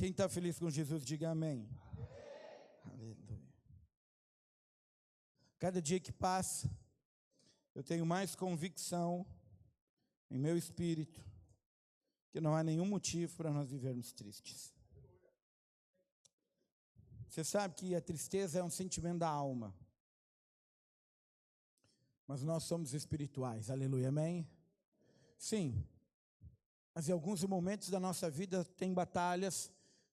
Quem está feliz com Jesus, diga amém. Aleluia. Cada dia que passa, eu tenho mais convicção em meu espírito que não há nenhum motivo para nós vivermos tristes. Você sabe que a tristeza é um sentimento da alma. Mas nós somos espirituais, aleluia, amém? Sim, mas em alguns momentos da nossa vida tem batalhas,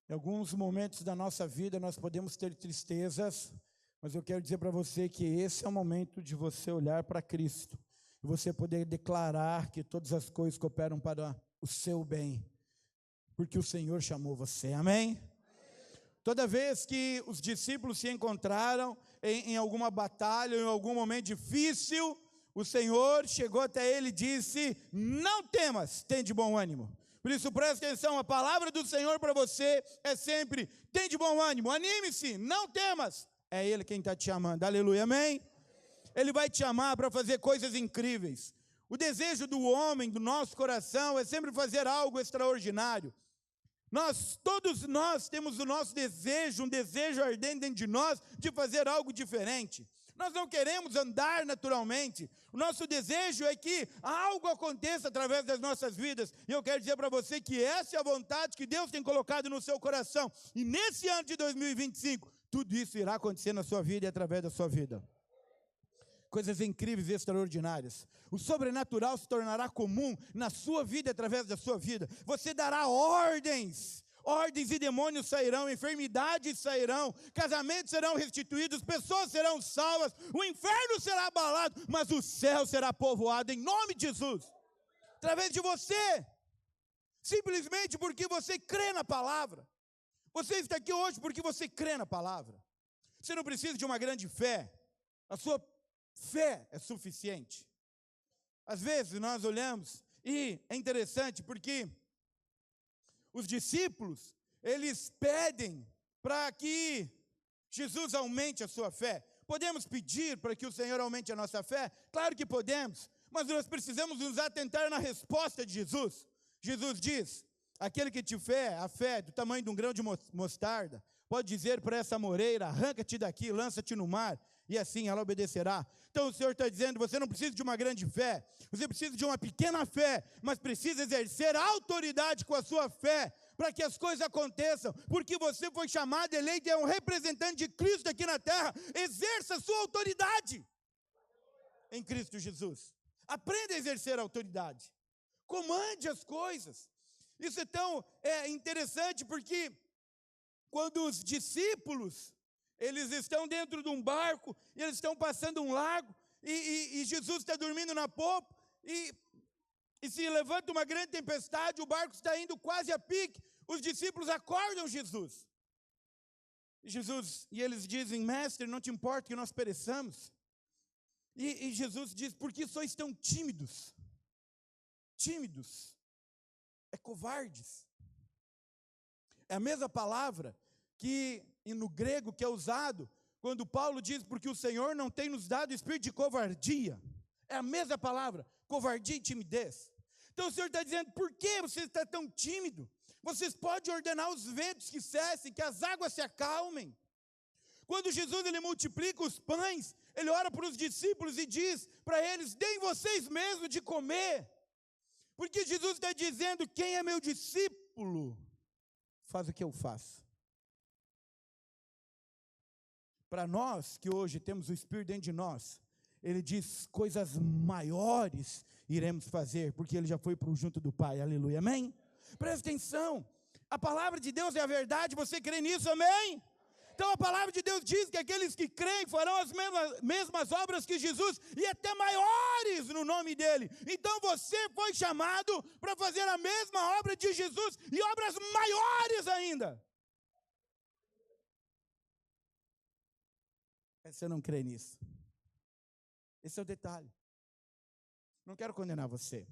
em alguns momentos da nossa vida nós podemos ter tristezas, mas eu quero dizer para você que esse é o momento de você olhar para Cristo, e você poder declarar que todas as coisas cooperam para o seu bem, porque o Senhor chamou você, amém? Toda vez que os discípulos se encontraram em alguma batalha, em algum momento difícil, o Senhor chegou até ele e disse: não temas, tem de bom ânimo. Por isso presta atenção, a palavra do Senhor para você é sempre: tem de bom ânimo, anime-se, não temas. É Ele quem está te chamando, aleluia, amém? Ele vai te chamar para fazer coisas incríveis. O desejo do homem, do nosso coração, é sempre fazer algo extraordinário. Todos nós temos o nosso desejo, um desejo ardente dentro de nós, de fazer algo diferente. Nós não queremos andar naturalmente. O nosso desejo é que algo aconteça através das nossas vidas. E eu quero dizer para você que essa é a vontade que Deus tem colocado no seu coração. E nesse ano de 2025, tudo isso irá acontecer na sua vida e através da sua vida. Coisas incríveis e extraordinárias. O sobrenatural se tornará comum na sua vida e através da sua vida. Você dará ordens e demônios sairão, enfermidades sairão, casamentos serão restituídos, pessoas serão salvas, o inferno será abalado, mas o céu será povoado em nome de Jesus. Através de você, simplesmente porque você crê na palavra. Você está aqui hoje porque você crê na palavra. Você não precisa de uma grande fé, a sua fé é suficiente. Às vezes nós olhamos e é interessante porque os discípulos, eles pedem para que Jesus aumente a sua fé. Podemos pedir para que o Senhor aumente a nossa fé? Claro que podemos, mas nós precisamos nos atentar na resposta de Jesus. Jesus diz: aquele que tiver a fé do tamanho de um grão de mostarda, pode dizer para essa moreira: arranca-te daqui, lança-te no mar, e assim ela obedecerá. Então o Senhor está dizendo: você não precisa de uma grande fé, você precisa de uma pequena fé, mas precisa exercer autoridade com a sua fé, para que as coisas aconteçam, porque você foi chamado, eleito, é um representante de Cristo aqui na terra. Exerça a sua autoridade em Cristo Jesus. Aprenda a exercer a autoridade, comande as coisas. Isso é tão interessante, porque quando os discípulos, eles estão dentro de um barco, e eles estão passando um lago, e Jesus está dormindo na popa, e se levanta uma grande tempestade, o barco está indo quase a pique, os discípulos acordam Jesus. E eles dizem: mestre, não te importa que nós pereçamos? E Jesus diz: por que sois tão tímidos? Tímidos é covardes. É a mesma palavra que no grego que é usado quando Paulo diz: porque o Senhor não tem nos dado espírito de covardia. É a mesma palavra, covardia e timidez. Então o Senhor está dizendo: por que você está tão tímido? Vocês podem ordenar os ventos que cessem, que as águas se acalmem. Quando Jesus ele multiplica os pães, ele ora para os discípulos e diz para eles: deem vocês mesmos de comer. Porque Jesus está dizendo: quem é meu discípulo, faz o que eu faço. Para nós que hoje temos o Espírito dentro de nós, ele diz: coisas maiores iremos fazer, porque ele já foi para o junto do Pai, aleluia, amém? Presta atenção, a palavra de Deus é a verdade, você crê nisso, amém? Então a palavra de Deus diz que aqueles que creem farão as mesmas obras que Jesus, e até maiores no nome dele. Então você foi chamado para fazer a mesma obra de Jesus, e obras maiores ainda. Você não crê nisso? Esse é o detalhe. Não quero condenar você,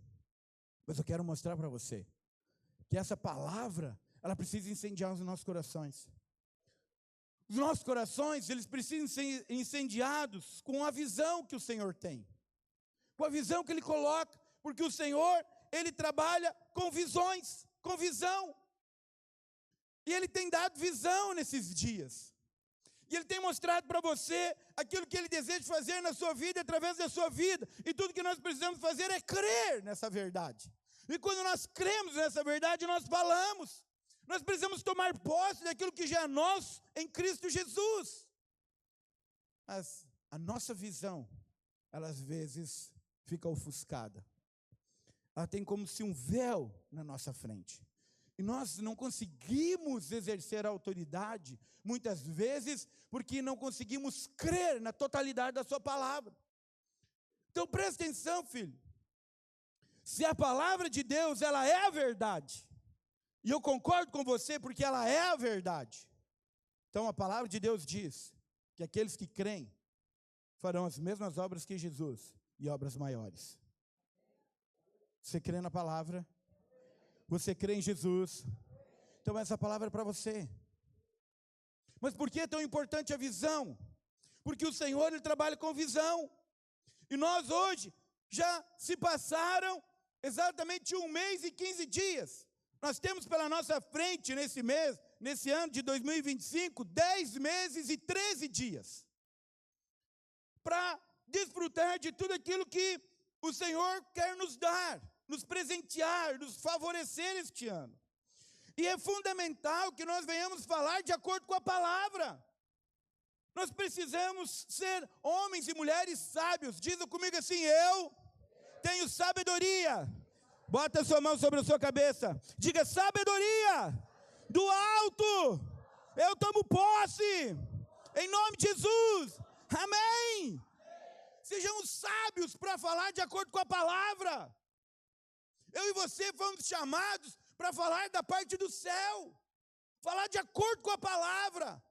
mas eu quero mostrar para você que essa palavra, ela precisa incendiar os nossos corações. Os nossos corações, eles precisam ser incendiados com a visão que o Senhor tem, com a visão que Ele coloca, porque o Senhor, Ele trabalha com visões, com visão. E Ele tem dado visão nesses dias. E Ele tem mostrado para você aquilo que Ele deseja fazer na sua vida, através da sua vida. E tudo que nós precisamos fazer é crer nessa verdade. E quando nós cremos nessa verdade, nós falamos. Nós precisamos tomar posse daquilo que já é nosso em Cristo Jesus. Mas a nossa visão, ela às vezes fica ofuscada. Ela tem como se um véu na nossa frente. E nós não conseguimos exercer a autoridade, muitas vezes, porque não conseguimos crer na totalidade da sua palavra. Então presta atenção, filho. Se a palavra de Deus, ela é a verdade, e eu concordo com você porque ela é a verdade. Então a palavra de Deus diz que aqueles que creem farão as mesmas obras que Jesus e obras maiores. Você crê na palavra? Você crê em Jesus? Então essa palavra é para você. Mas por que é tão importante a visão? Porque o Senhor, Ele trabalha com visão. E nós hoje já se passaram exatamente 1 mês e 15 dias. Nós temos pela nossa frente nesse mês, nesse ano de 2025, 10 meses e 13 dias. Para desfrutar de tudo aquilo que o Senhor quer nos dar, nos presentear, nos favorecer este ano. E é fundamental que nós venhamos falar de acordo com a palavra. Nós precisamos ser homens e mulheres sábios. Diga comigo assim: eu tenho sabedoria. Bota a sua mão sobre a sua cabeça. Diga: sabedoria do alto. Eu tomo posse. Em nome de Jesus. Amém. Sejamos sábios para falar de acordo com a palavra. Eu e você fomos chamados para falar da parte do céu. Falar de acordo com a palavra.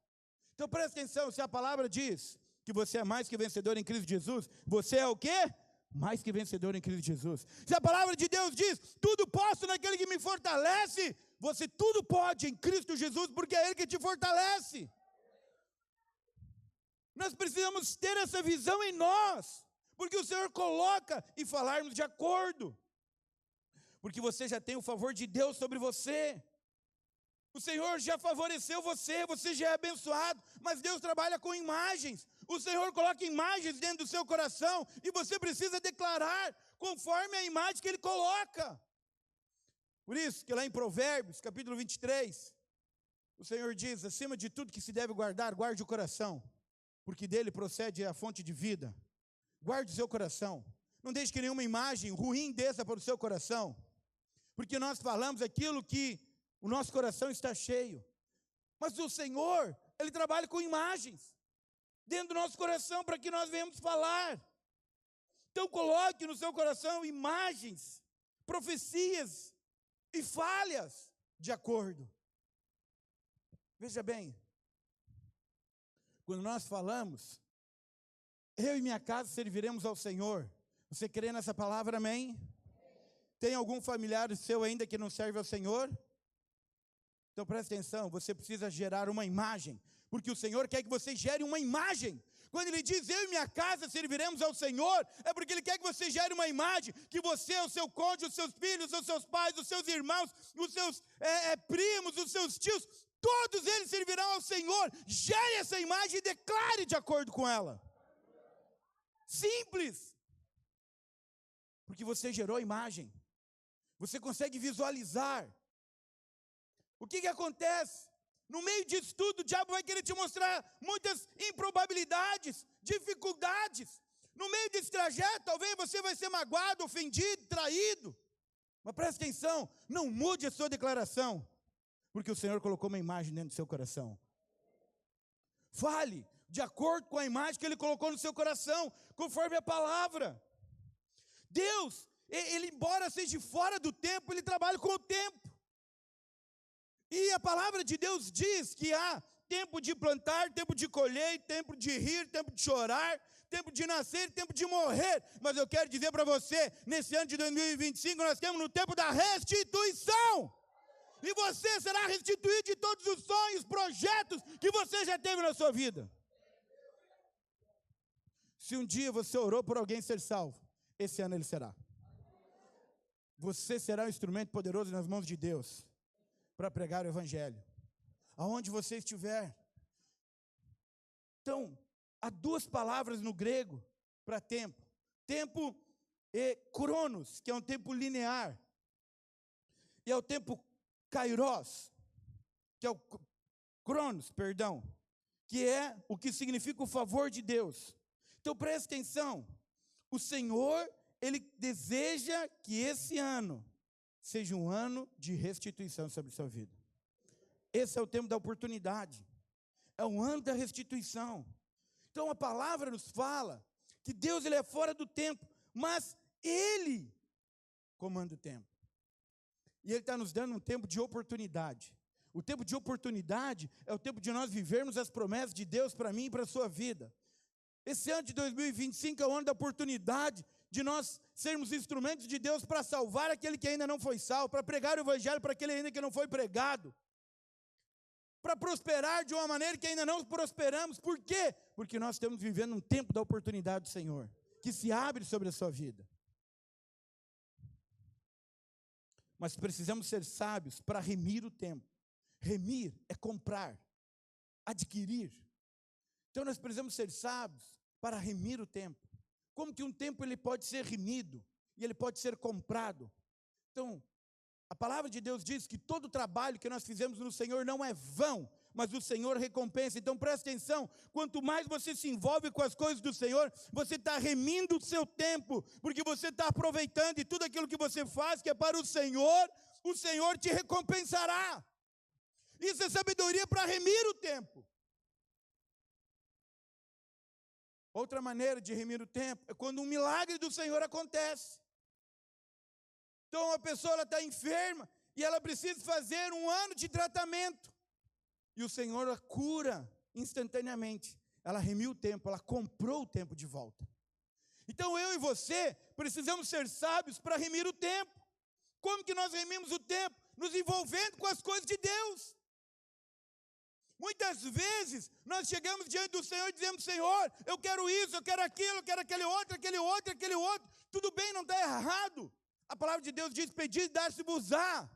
Então presta atenção, se a palavra diz que você é mais que vencedor em Cristo Jesus, você é o quê? Mais que vencedor em Cristo Jesus. Se a palavra de Deus diz, tudo posso naquele que me fortalece, você tudo pode em Cristo Jesus, porque é Ele que te fortalece. Nós precisamos ter essa visão em nós, porque o Senhor coloca e falarmos de acordo. Porque você já tem o favor de Deus sobre você. O Senhor já favoreceu você, você já é abençoado, mas Deus trabalha com imagens. O Senhor coloca imagens dentro do seu coração e você precisa declarar conforme a imagem que Ele coloca. Por isso que lá em Provérbios, capítulo 23, o Senhor diz, acima de tudo que se deve guardar, guarde o coração, porque dele procede a fonte de vida. Guarde o seu coração. Não deixe que nenhuma imagem ruim desça para o seu coração, porque nós falamos aquilo que o nosso coração está cheio. Mas o Senhor, Ele trabalha com imagens dentro do nosso coração para que nós venhamos falar. Então coloque no seu coração imagens, profecias e falhas de acordo. Veja bem, quando nós falamos, eu e minha casa serviremos ao Senhor. Você crê nessa palavra, amém? Tem algum familiar seu ainda que não serve ao Senhor? Então presta atenção, você precisa gerar uma imagem, porque o Senhor quer que você gere uma imagem. Quando Ele diz, eu e minha casa serviremos ao Senhor, é porque Ele quer que você gere uma imagem, que você, o seu cônjuge, os seus filhos, os seus pais, os seus irmãos, os seus primos, os seus tios, todos eles servirão ao Senhor. Gere essa imagem e declare de acordo com ela. Simples. Porque você gerou a imagem. Você consegue visualizar. O que acontece? No meio disso tudo, o diabo vai querer te mostrar muitas improbabilidades, dificuldades. No meio desse trajeto, talvez você vai ser magoado, ofendido, traído. Mas presta atenção, não mude a sua declaração, porque o Senhor colocou uma imagem dentro do seu coração. Fale de acordo com a imagem que Ele colocou no seu coração, conforme a palavra. Deus, Ele embora seja fora do tempo, Ele trabalha com o tempo. E a palavra de Deus diz que há tempo de plantar, tempo de colher, tempo de rir, tempo de chorar, tempo de nascer, tempo de morrer. Mas eu quero dizer para você, nesse ano de 2025, nós temos no tempo da restituição. E você será restituído de todos os sonhos, projetos que você já teve na sua vida. Se um dia você orou por alguém ser salvo, esse ano ele será. Você será um instrumento poderoso nas mãos de Deus para pregar o Evangelho. aonde você estiver. Então, há duas palavras no grego para tempo. Tempo e cronos, que é um tempo linear. E é o tempo kairos, que é o cronos, perdão, que é o que significa o favor de Deus. Então preste atenção, o Senhor, Ele deseja que esse ano seja um ano de restituição sobre a sua vida. Esse é o tempo da oportunidade, é um ano da restituição. Então a palavra nos fala que Deus, Ele é fora do tempo, mas Ele comanda o tempo. E Ele está nos dando um tempo de oportunidade. O tempo de oportunidade é o tempo de nós vivermos as promessas de Deus para mim e para a sua vida. Esse ano de 2025 é o ano da oportunidade de nós sermos instrumentos de Deus para salvar aquele que ainda não foi salvo, para pregar o evangelho para aquele ainda que não foi pregado, para prosperar de uma maneira que ainda não prosperamos. Por quê? Porque nós estamos vivendo um tempo da oportunidade do Senhor, que se abre sobre a sua vida. Mas precisamos ser sábios para remir o tempo. Remir é comprar, adquirir. Então nós precisamos ser sábios para remir o tempo. Como que um tempo ele pode ser remido e ele pode ser comprado? Então, a palavra de Deus diz que todo o trabalho que nós fizemos no Senhor não é vão, mas o Senhor recompensa. Então presta atenção, quanto mais você se envolve com as coisas do Senhor, você está remindo o seu tempo, porque você está aproveitando, e tudo aquilo que você faz que é para o Senhor te recompensará. Isso é sabedoria para remir o tempo. Outra maneira de remir o tempo é quando um milagre do Senhor acontece. Então a pessoa está enferma e ela precisa fazer um ano de tratamento. E o Senhor a cura instantaneamente. Ela remiu o tempo, ela comprou o tempo de volta. Então eu e você precisamos ser sábios para remir o tempo. Como que nós remimos o tempo? Nos envolvendo com as coisas de Deus. Muitas vezes nós chegamos diante do Senhor e dizemos: Senhor, eu quero isso, eu quero aquilo, eu quero aquele outro, aquele outro, aquele outro. Tudo bem, não está errado. A palavra de Deus diz: pedir e dar-se-vos-á.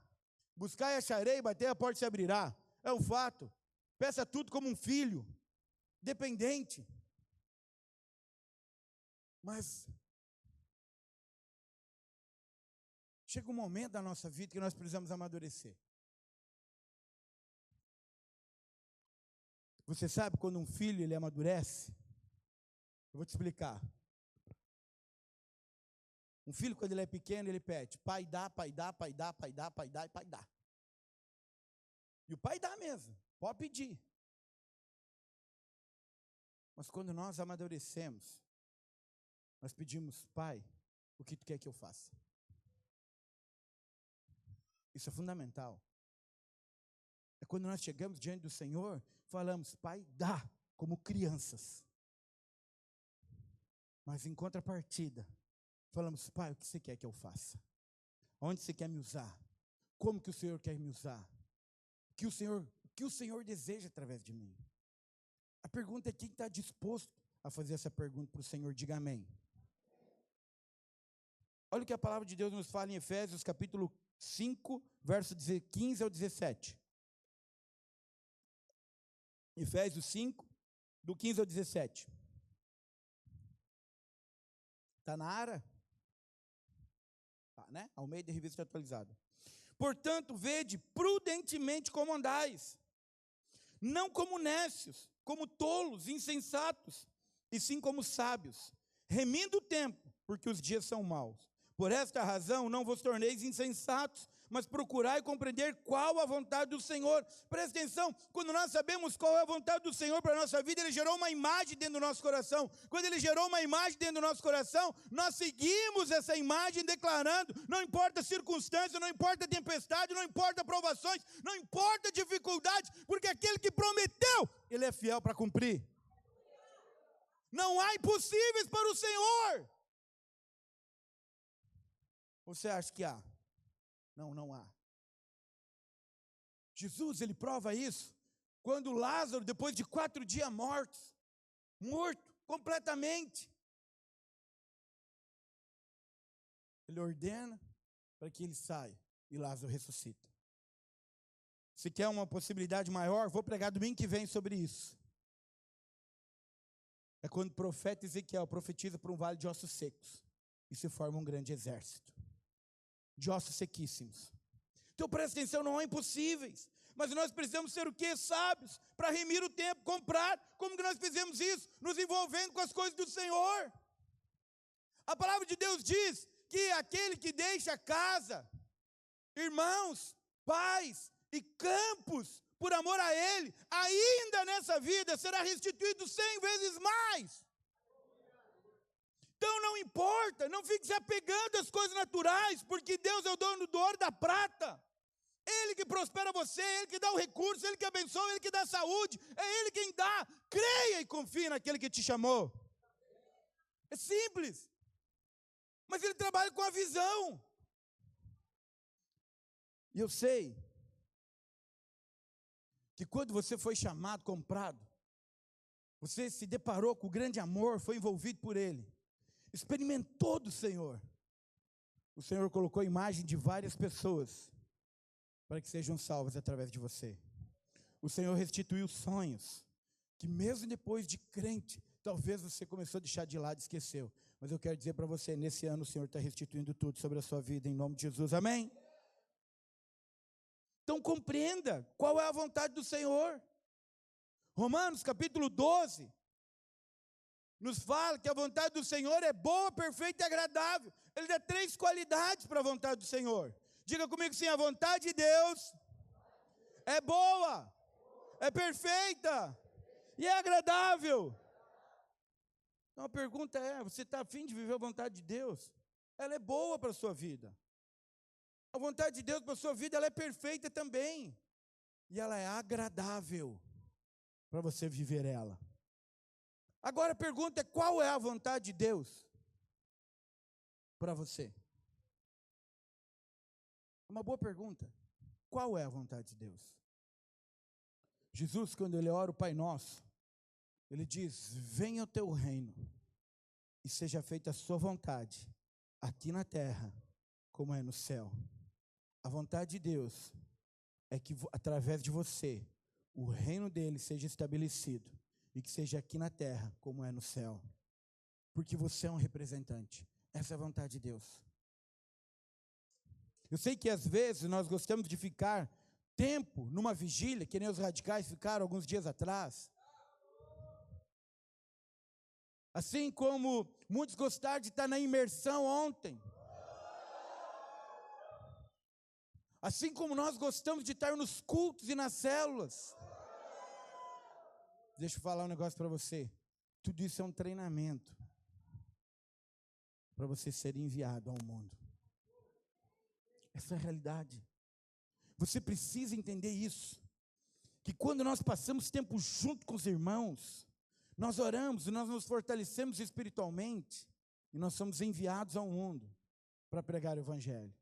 Buscar e acharei, bater a porta se abrirá. É o fato. Peça tudo como um filho, dependente. Mas chega um momento da nossa vida que nós precisamos amadurecer. Você sabe quando um filho ele amadurece? Eu vou te explicar. Um filho, quando ele é pequeno, ele pede: pai dá, pai dá, pai dá, pai dá, pai dá e pai dá. E o pai dá mesmo, pode pedir. Mas quando nós amadurecemos, nós pedimos: pai, o que tu quer que eu faça? Isso é fundamental. É quando nós chegamos diante do Senhor, falamos: pai, dá, como crianças. Mas em contrapartida, falamos: pai, o que você quer que eu faça? Onde você quer me usar? Como que o Senhor quer me usar? O que o Senhor deseja através de mim? A pergunta é: quem está disposto a fazer essa pergunta para o Senhor? Diga amém. Olha o que a palavra de Deus nos fala em Efésios capítulo 5, verso 15 ao 17. Efésios 5, do 15 ao 17. Está na área? Tá, né? Almeida, Revista Atualizada. Portanto, vede prudentemente como andais, não como nécios, como tolos, insensatos, e sim como sábios, remindo o tempo, porque os dias são maus. Por esta razão, não vos torneis insensatos, mas procurai compreender qual a vontade do Senhor. Presta atenção, quando nós sabemos qual é a vontade do Senhor para a nossa vida, Ele gerou uma imagem dentro do nosso coração. Quando Ele gerou uma imagem dentro do nosso coração, nós seguimos essa imagem declarando: não importa a circunstância, não importa a tempestade, não importa provações, não importa dificuldades, porque aquele que prometeu, Ele é fiel para cumprir. Não há impossíveis para o Senhor. Você acha que há? Não, não há. Jesus, ele prova isso quando Lázaro, depois de 4 dias morto completamente, ele ordena para que ele saia e Lázaro ressuscita. Se quer uma possibilidade maior, vou pregar domingo que vem sobre isso. É quando o profeta Ezequiel profetiza para um vale de ossos secos. E se forma um grande exército de ossos sequíssimos. Então presta atenção, não há impossíveis. Mas nós precisamos ser o quê? Sábios, para remir o tempo, comprar. Como que nós fizemos isso? Nos envolvendo com as coisas do Senhor. A palavra de Deus diz que aquele que deixa casa, irmãos, pais e campos, por amor a Ele, ainda nessa vida será restituído 100 vezes mais. Então não importa, não fique se apegando às coisas naturais, porque Deus é o dono do ouro e da prata. Ele que prospera você, Ele que dá o recurso, Ele que abençoa, Ele que dá saúde, é Ele quem dá. Creia e confie naquele que te chamou. É simples. Mas Ele trabalha com a visão. E eu sei que quando você foi chamado, comprado, você se deparou com o grande amor, foi envolvido por Ele, experimentou do Senhor. O Senhor colocou a imagem de várias pessoas para que sejam salvas através de você. O Senhor restituiu sonhos que mesmo depois de crente, talvez você começou a deixar de lado e esqueceu. Mas eu quero dizer para você, nesse ano o Senhor está restituindo tudo sobre a sua vida, em nome de Jesus, amém? Então compreenda qual é a vontade do Senhor. Romanos capítulo 12, nos fala que a vontade do Senhor é boa, perfeita e agradável. Ele dá 3 qualidades para a vontade do Senhor. Diga comigo sim, a vontade de Deus é boa, é perfeita e é agradável. Então a pergunta é, você está a fim de viver a vontade de Deus? Ela é boa para a sua vida. A vontade de Deus para a sua vida, ela é perfeita também. E ela é agradável para você viver ela. Agora a pergunta é, qual é a vontade de Deus para você? Uma boa pergunta. Qual é a vontade de Deus? Jesus, quando Ele ora o Pai Nosso, Ele diz, venha o teu reino e seja feita a sua vontade, aqui na terra, como é no céu. A vontade de Deus é que, através de você, o reino dele seja estabelecido e que seja aqui na terra, como é no céu. Porque você é um representante. Essa é a vontade de Deus. Eu sei que às vezes nós gostamos de ficar tempo numa vigília, que nem os radicais ficaram alguns dias atrás. Assim como muitos gostaram de estar na imersão ontem. Assim como nós gostamos de estar nos cultos e nas células. Deixa eu falar um negócio para você. Tudo isso é um treinamento para você ser enviado ao mundo. Essa é a realidade. Você precisa entender isso. Que quando nós passamos tempo junto com os irmãos, nós oramos e nós nos fortalecemos espiritualmente e nós somos enviados ao mundo para pregar o Evangelho,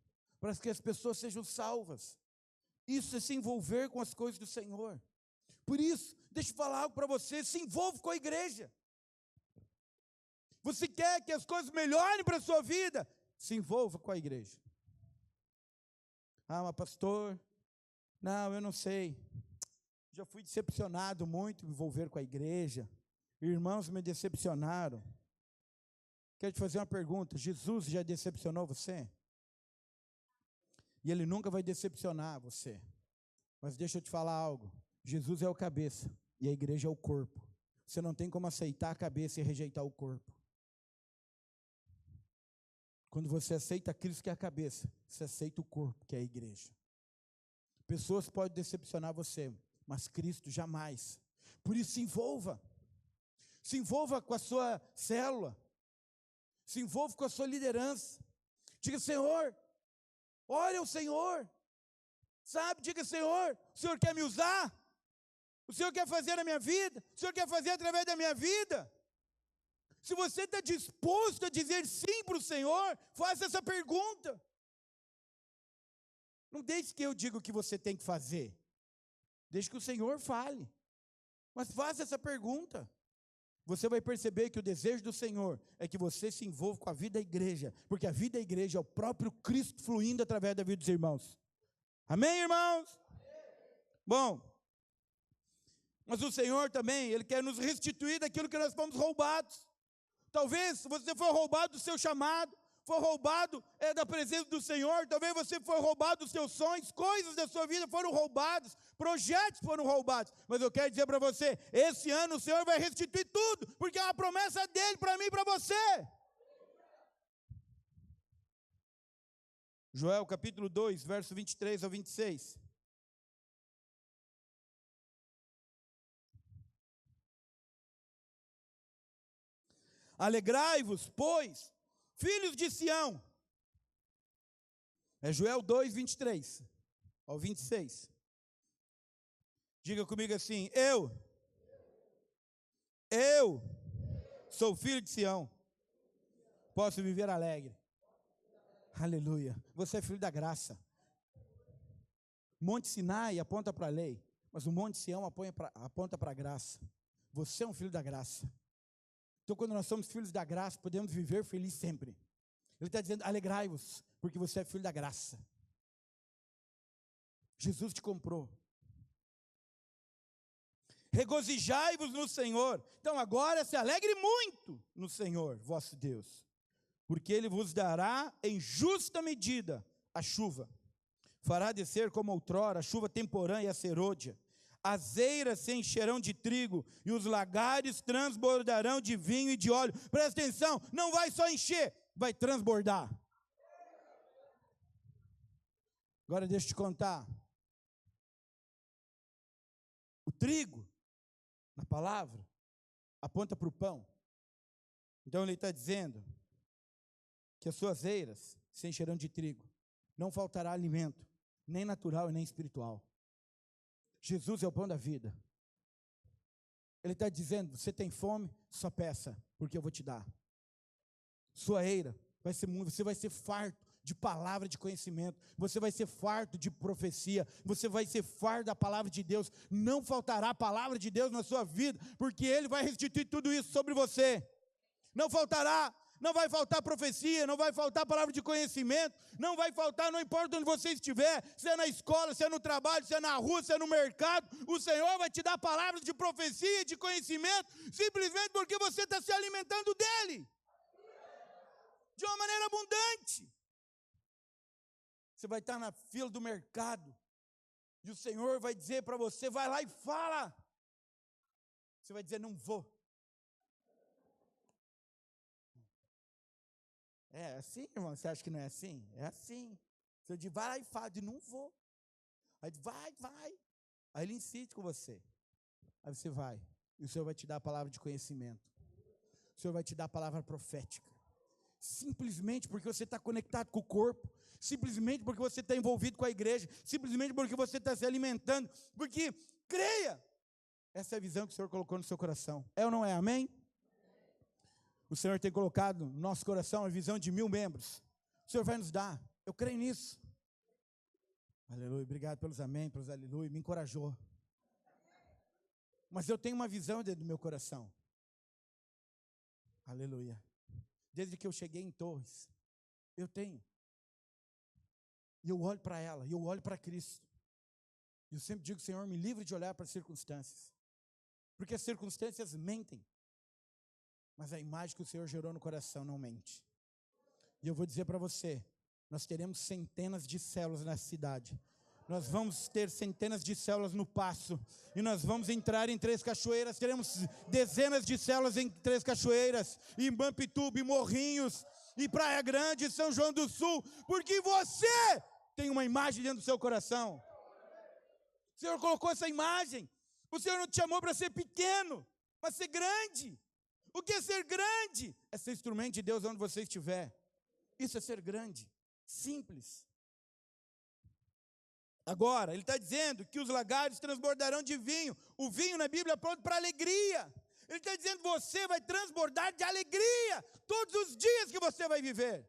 para que as pessoas sejam salvas. Isso é se envolver com as coisas do Senhor. Por isso, deixa eu falar algo para você, se envolva com a igreja. Você quer que as coisas melhorem para a sua vida? Se envolva com a igreja. Ah, mas pastor, não, eu não sei. Já fui decepcionado muito me envolver com a igreja. Irmãos me decepcionaram. Quero te fazer uma pergunta. Jesus já decepcionou você? E Ele nunca vai decepcionar você. Mas deixa eu te falar algo. Jesus é o cabeça e a igreja é o corpo. Você não tem como aceitar a cabeça e rejeitar o corpo. Quando você aceita Cristo que é a cabeça, você aceita o corpo que é a igreja. Pessoas podem decepcionar você, mas Cristo jamais. Por isso se envolva. Se envolva com a sua célula. Se envolva com a sua liderança. Diga, Senhor, ore ao Senhor. Sabe, diga, Senhor, o Senhor quer me usar? O Senhor quer fazer na minha vida? O Senhor quer fazer através da minha vida? Se você está disposto a dizer sim para o Senhor, faça essa pergunta. Não deixe que eu diga o que você tem que fazer. Deixe que o Senhor fale. Mas faça essa pergunta. Você vai perceber que o desejo do Senhor é que você se envolva com a vida da igreja, porque a vida da igreja é o próprio Cristo fluindo através da vida dos irmãos. Amém, irmãos? Bom, mas o Senhor também, Ele quer nos restituir daquilo que nós fomos roubados. Talvez você foi roubado do seu chamado, foi roubado da presença do Senhor, talvez você foi roubado dos seus sonhos, coisas da sua vida foram roubadas, projetos foram roubados. Mas eu quero dizer para você, esse ano o Senhor vai restituir tudo, porque é uma promessa dEle para mim e para você. Joel capítulo 2, verso 23 ao 26. Alegrai-vos, pois, filhos de Sião. É Joel 2, 23 ao 26. Diga comigo assim, eu sou filho de Sião. Posso viver alegre. Aleluia. Você é filho da graça. Monte Sinai aponta para a lei, mas o Monte Sião aponta para a graça. Você é um filho da graça. Então, quando nós somos filhos da graça, podemos viver feliz sempre. Ele está dizendo, alegrai-vos, porque você é filho da graça. Jesus te comprou. Regozijai-vos no Senhor. Então, agora se alegre muito no Senhor, vosso Deus, porque Ele vos dará em justa medida a chuva. Fará descer como outrora a chuva temporã e a serôdia. As eiras se encherão de trigo e os lagares transbordarão de vinho e de óleo. Presta atenção, não vai só encher, vai transbordar. Agora deixa eu te contar. O trigo, na palavra, aponta para o pão. Então ele está dizendo que as suas eiras se encherão de trigo. Não faltará alimento, nem natural e nem espiritual. Jesus é o pão da vida. Ele está dizendo, você tem fome? Só peça, porque eu vou te dar. Sua eira vai ser muito, você vai ser farto de palavra de conhecimento, você vai ser farto de profecia, você vai ser farto da palavra de Deus. Não faltará a palavra de Deus na sua vida, porque Ele vai restituir tudo isso sobre você. Não faltará. Não vai faltar profecia, não vai faltar palavra de conhecimento, não vai faltar, não importa onde você estiver, se é na escola, se é no trabalho, se é na rua, se é no mercado, o Senhor vai te dar palavras de profecia, de conhecimento, simplesmente porque você está se alimentando dEle, de uma maneira abundante. Você vai estar na fila do mercado, e o Senhor vai dizer para você, vai lá e fala. Você vai dizer, não vou. É assim, irmão? Você acha que não é assim? É assim. Você diz, vai lá e fala, de não vou. Aí vai. Aí ele insiste com você. Aí você vai. E o Senhor vai te dar a palavra de conhecimento. O Senhor vai te dar a palavra profética. Simplesmente porque você está conectado com o corpo. Simplesmente porque você está envolvido com a igreja. Simplesmente porque você está se alimentando. Porque, creia, essa é a visão que o Senhor colocou no seu coração. É ou não é? Amém? O Senhor tem colocado no nosso coração a visão de 1000 membros. O Senhor vai nos dar. Eu creio nisso. Aleluia. Obrigado pelos amém, pelos aleluia. Me encorajou. Mas eu tenho uma visão dentro do meu coração. Aleluia. Desde que eu cheguei em Torres, eu tenho. E eu olho para ela, e eu olho para Cristo. E eu sempre digo, Senhor, me livre de olhar para as circunstâncias. Porque as circunstâncias mentem. Mas a imagem que o Senhor gerou no coração não mente. E eu vou dizer para você, nós teremos centenas de células nessa cidade. Nós vamos ter centenas de células no Passo. E nós vamos entrar em Três Cachoeiras. Teremos dezenas de células em Três Cachoeiras, em Mampituba, em Morrinhos, e Praia Grande, e São João do Sul. Porque você tem uma imagem dentro do seu coração. O Senhor colocou essa imagem. O Senhor não te chamou para ser pequeno, mas ser grande. O que é ser grande? É ser instrumento de Deus onde você estiver. Isso é ser grande, simples. Agora, ele está dizendo que os lagares transbordarão de vinho. O vinho na Bíblia é pronto para alegria. Ele está dizendo que você vai transbordar de alegria todos os dias que você vai viver.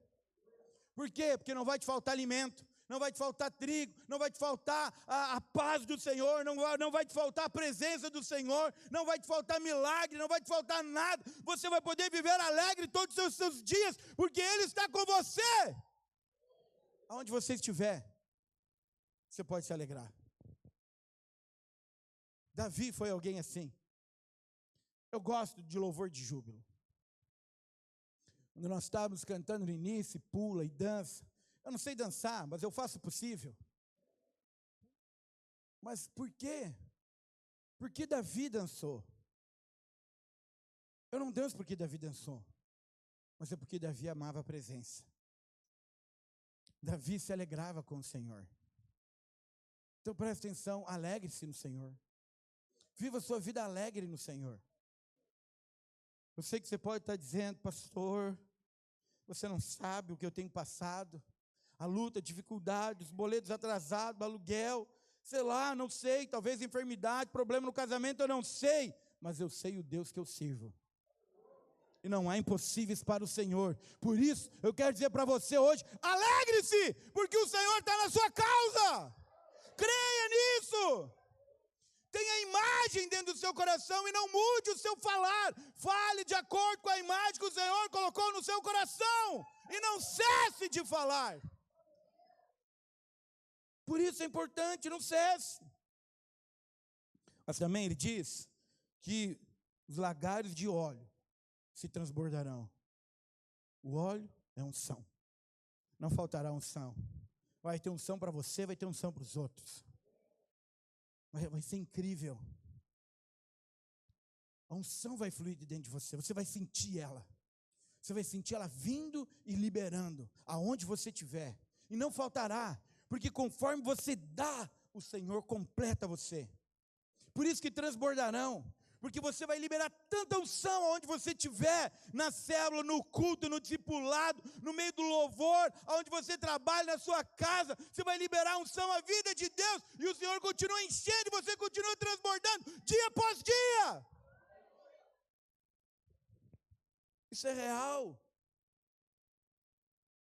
Por quê? Porque não vai te faltar alimento. Não vai te faltar trigo, não vai te faltar a paz do Senhor, não vai te faltar a presença do Senhor, não vai te faltar milagre, não vai te faltar nada. Você vai poder viver alegre todos os seus dias, porque Ele está com você. Aonde você estiver, você pode se alegrar. Davi foi alguém assim. Eu gosto de louvor de júbilo. Quando nós estávamos cantando no início, pula e dança. Eu não sei dançar, mas eu faço o possível. Mas por quê? Porque Davi dançou. Eu não danço porque Davi dançou, mas é porque Davi amava a presença. Davi se alegrava com o Senhor. Então presta atenção, alegre-se no Senhor. Viva a sua vida alegre no Senhor. Eu sei que você pode estar dizendo, pastor, você não sabe o que eu tenho passado. A luta, a dificuldade, os boletos atrasados, aluguel, sei lá, não sei, talvez enfermidade, problema no casamento, eu não sei. Mas eu sei o Deus que eu sirvo. E não há impossíveis para o Senhor. Por isso, eu quero dizer para você hoje, alegre-se, porque o Senhor está na sua causa. Creia nisso. Tenha imagem dentro do seu coração e não mude o seu falar. Fale de acordo com a imagem que o Senhor colocou no seu coração. E não cesse de falar. Por isso é importante, não cesse. Mas também ele diz que os lagares de óleo se transbordarão. O óleo é unção. Não faltará unção. Vai ter unção para você, vai ter unção para os outros. Vai ser incrível. A unção vai fluir de dentro de você. Você vai sentir ela. Você vai sentir ela vindo e liberando. Aonde você estiver. E não faltará. Porque conforme você dá, o Senhor completa você. Por isso que transbordarão. Porque você vai liberar tanta unção aonde você estiver, na célula, no culto, no discipulado, no meio do louvor, aonde você trabalha, na sua casa, você vai liberar unção à vida de Deus, e o Senhor continua enchendo, e você continua transbordando, dia após dia. Isso é real.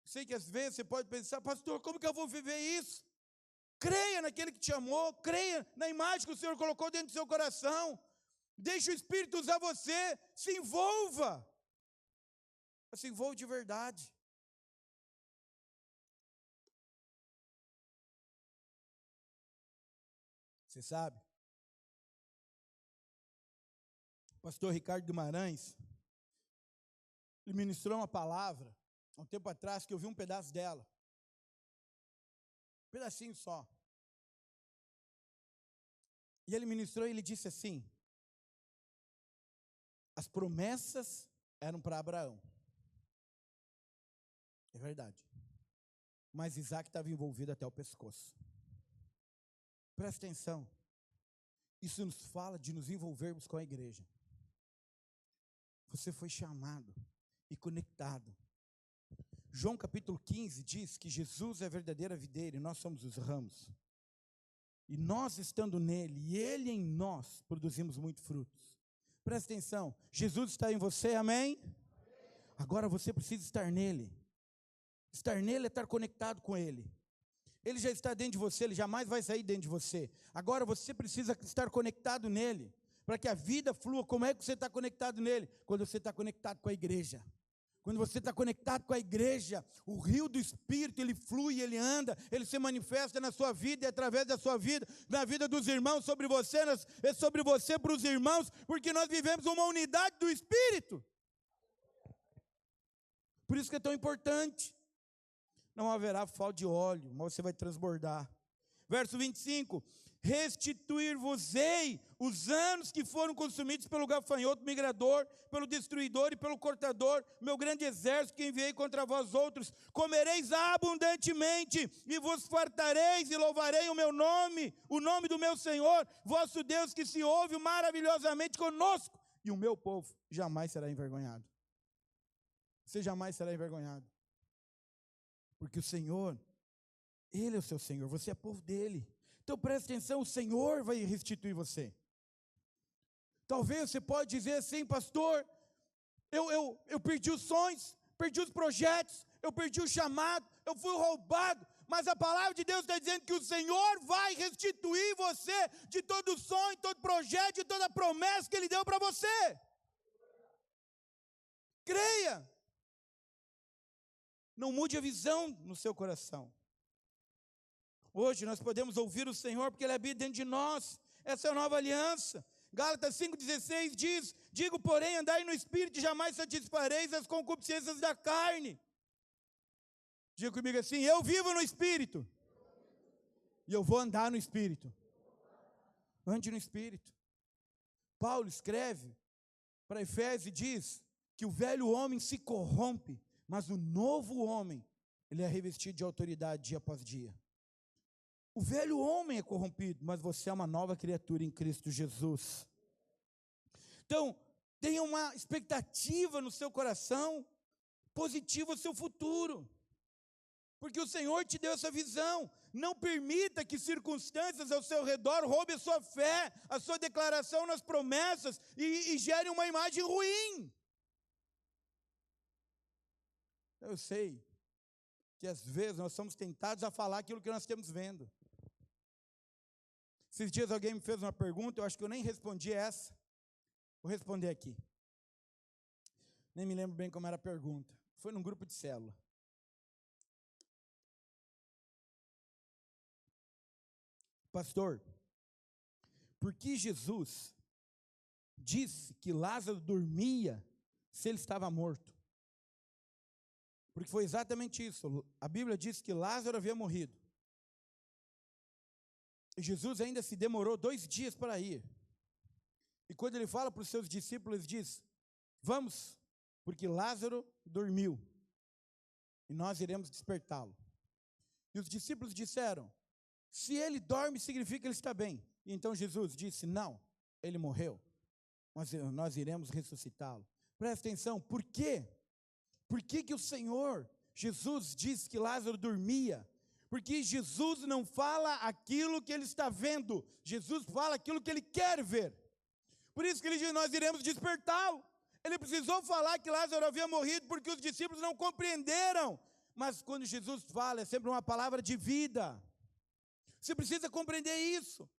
Sei que às vezes você pode pensar, pastor, como que eu vou viver isso? Creia naquele que te amou, creia na imagem que o Senhor colocou dentro do seu coração. Deixe o Espírito usar você, se envolva. Se envolva de verdade. Você sabe? O pastor Ricardo Guimarães, ele ministrou uma palavra, há um tempo atrás, que eu vi um pedaço dela. Um pedacinho só. E ele ministrou e ele disse assim: as promessas eram para Abraão. É verdade. Mas Isaac estava envolvido até o pescoço. Presta atenção. Isso nos fala de nos envolvermos com a igreja. Você foi chamado e conectado. João capítulo 15 diz que Jesus é a verdadeira videira e nós somos os ramos. E nós estando nele e ele em nós produzimos muito frutos. Presta atenção, Jesus está em você, amém? Agora você precisa estar nele. Estar nele é estar conectado com ele. Ele já está dentro de você, ele jamais vai sair dentro de você. Agora você precisa estar conectado nele, para que a vida flua. Como é que você está conectado nele? Quando você está conectado com a igreja. Quando você está conectado com a igreja, o rio do Espírito, ele flui, ele anda, ele se manifesta na sua vida e através da sua vida, na vida dos irmãos, sobre você para os irmãos, porque nós vivemos uma unidade do Espírito. Por isso que é tão importante. Não haverá falta de óleo, mas você vai transbordar. Verso 25, restituir-vos-ei os anos que foram consumidos pelo gafanhoto migrador, pelo destruidor e pelo cortador, meu grande exército que enviei contra vós outros. Comereis abundantemente e vos fartareis e louvarei o meu nome, o nome do meu Senhor, vosso Deus, que se ouve maravilhosamente conosco, e o meu povo jamais será envergonhado. Você jamais será envergonhado, porque o Senhor, Ele é o seu Senhor, você é povo dEle. Então preste atenção, o Senhor vai restituir você. Talvez você pode dizer assim, pastor, eu perdi os sonhos, perdi os projetos, eu perdi o chamado, eu fui roubado, mas a palavra de Deus está dizendo que o Senhor vai restituir você de todo sonho, todo projeto, de toda promessa que Ele deu para você. Creia. Não mude a visão no seu coração. Hoje nós podemos ouvir o Senhor porque Ele habita dentro de nós. Essa é a nova aliança. Gálatas 5,16 diz: digo, porém, andai no Espírito e jamais satisfareis as concupiscências da carne. Diga comigo assim: eu vivo no Espírito e eu vou andar no Espírito. Ande no Espírito. Paulo escreve para Efésios e diz que o velho homem se corrompe, mas o novo homem, ele é revestido de autoridade dia após dia. O velho homem é corrompido, mas você é uma nova criatura em Cristo Jesus. Então, tenha uma expectativa no seu coração, positiva ao seu futuro, porque o Senhor te deu essa visão. Não permita que circunstâncias ao seu redor roubem a sua fé, a sua declaração nas promessas e gerem uma imagem ruim. Eu sei que às vezes nós somos tentados a falar aquilo que nós estamos vendo. Esses dias alguém me fez uma pergunta, eu acho que eu nem respondi essa. Vou responder aqui. Nem me lembro bem como era a pergunta. Foi num grupo de célula. Pastor, por que Jesus disse que Lázaro dormia se ele estava morto? Porque foi exatamente isso. A Bíblia diz que Lázaro havia morrido. E Jesus ainda se demorou 2 dias para ir. E quando ele fala para os seus discípulos, ele diz: vamos, porque Lázaro dormiu, e nós iremos despertá-lo. E os discípulos disseram: se ele dorme, significa que ele está bem. E então Jesus disse: não, ele morreu, mas nós iremos ressuscitá-lo. Presta atenção, por quê? Por que o Senhor Jesus disse que Lázaro dormia? Porque Jesus não fala aquilo que ele está vendo, Jesus fala aquilo que ele quer ver. Por isso que ele diz: nós iremos despertá-lo. Ele precisou falar que Lázaro havia morrido, porque os discípulos não compreenderam. Mas quando Jesus fala, é sempre uma palavra de vida. Você precisa compreender isso.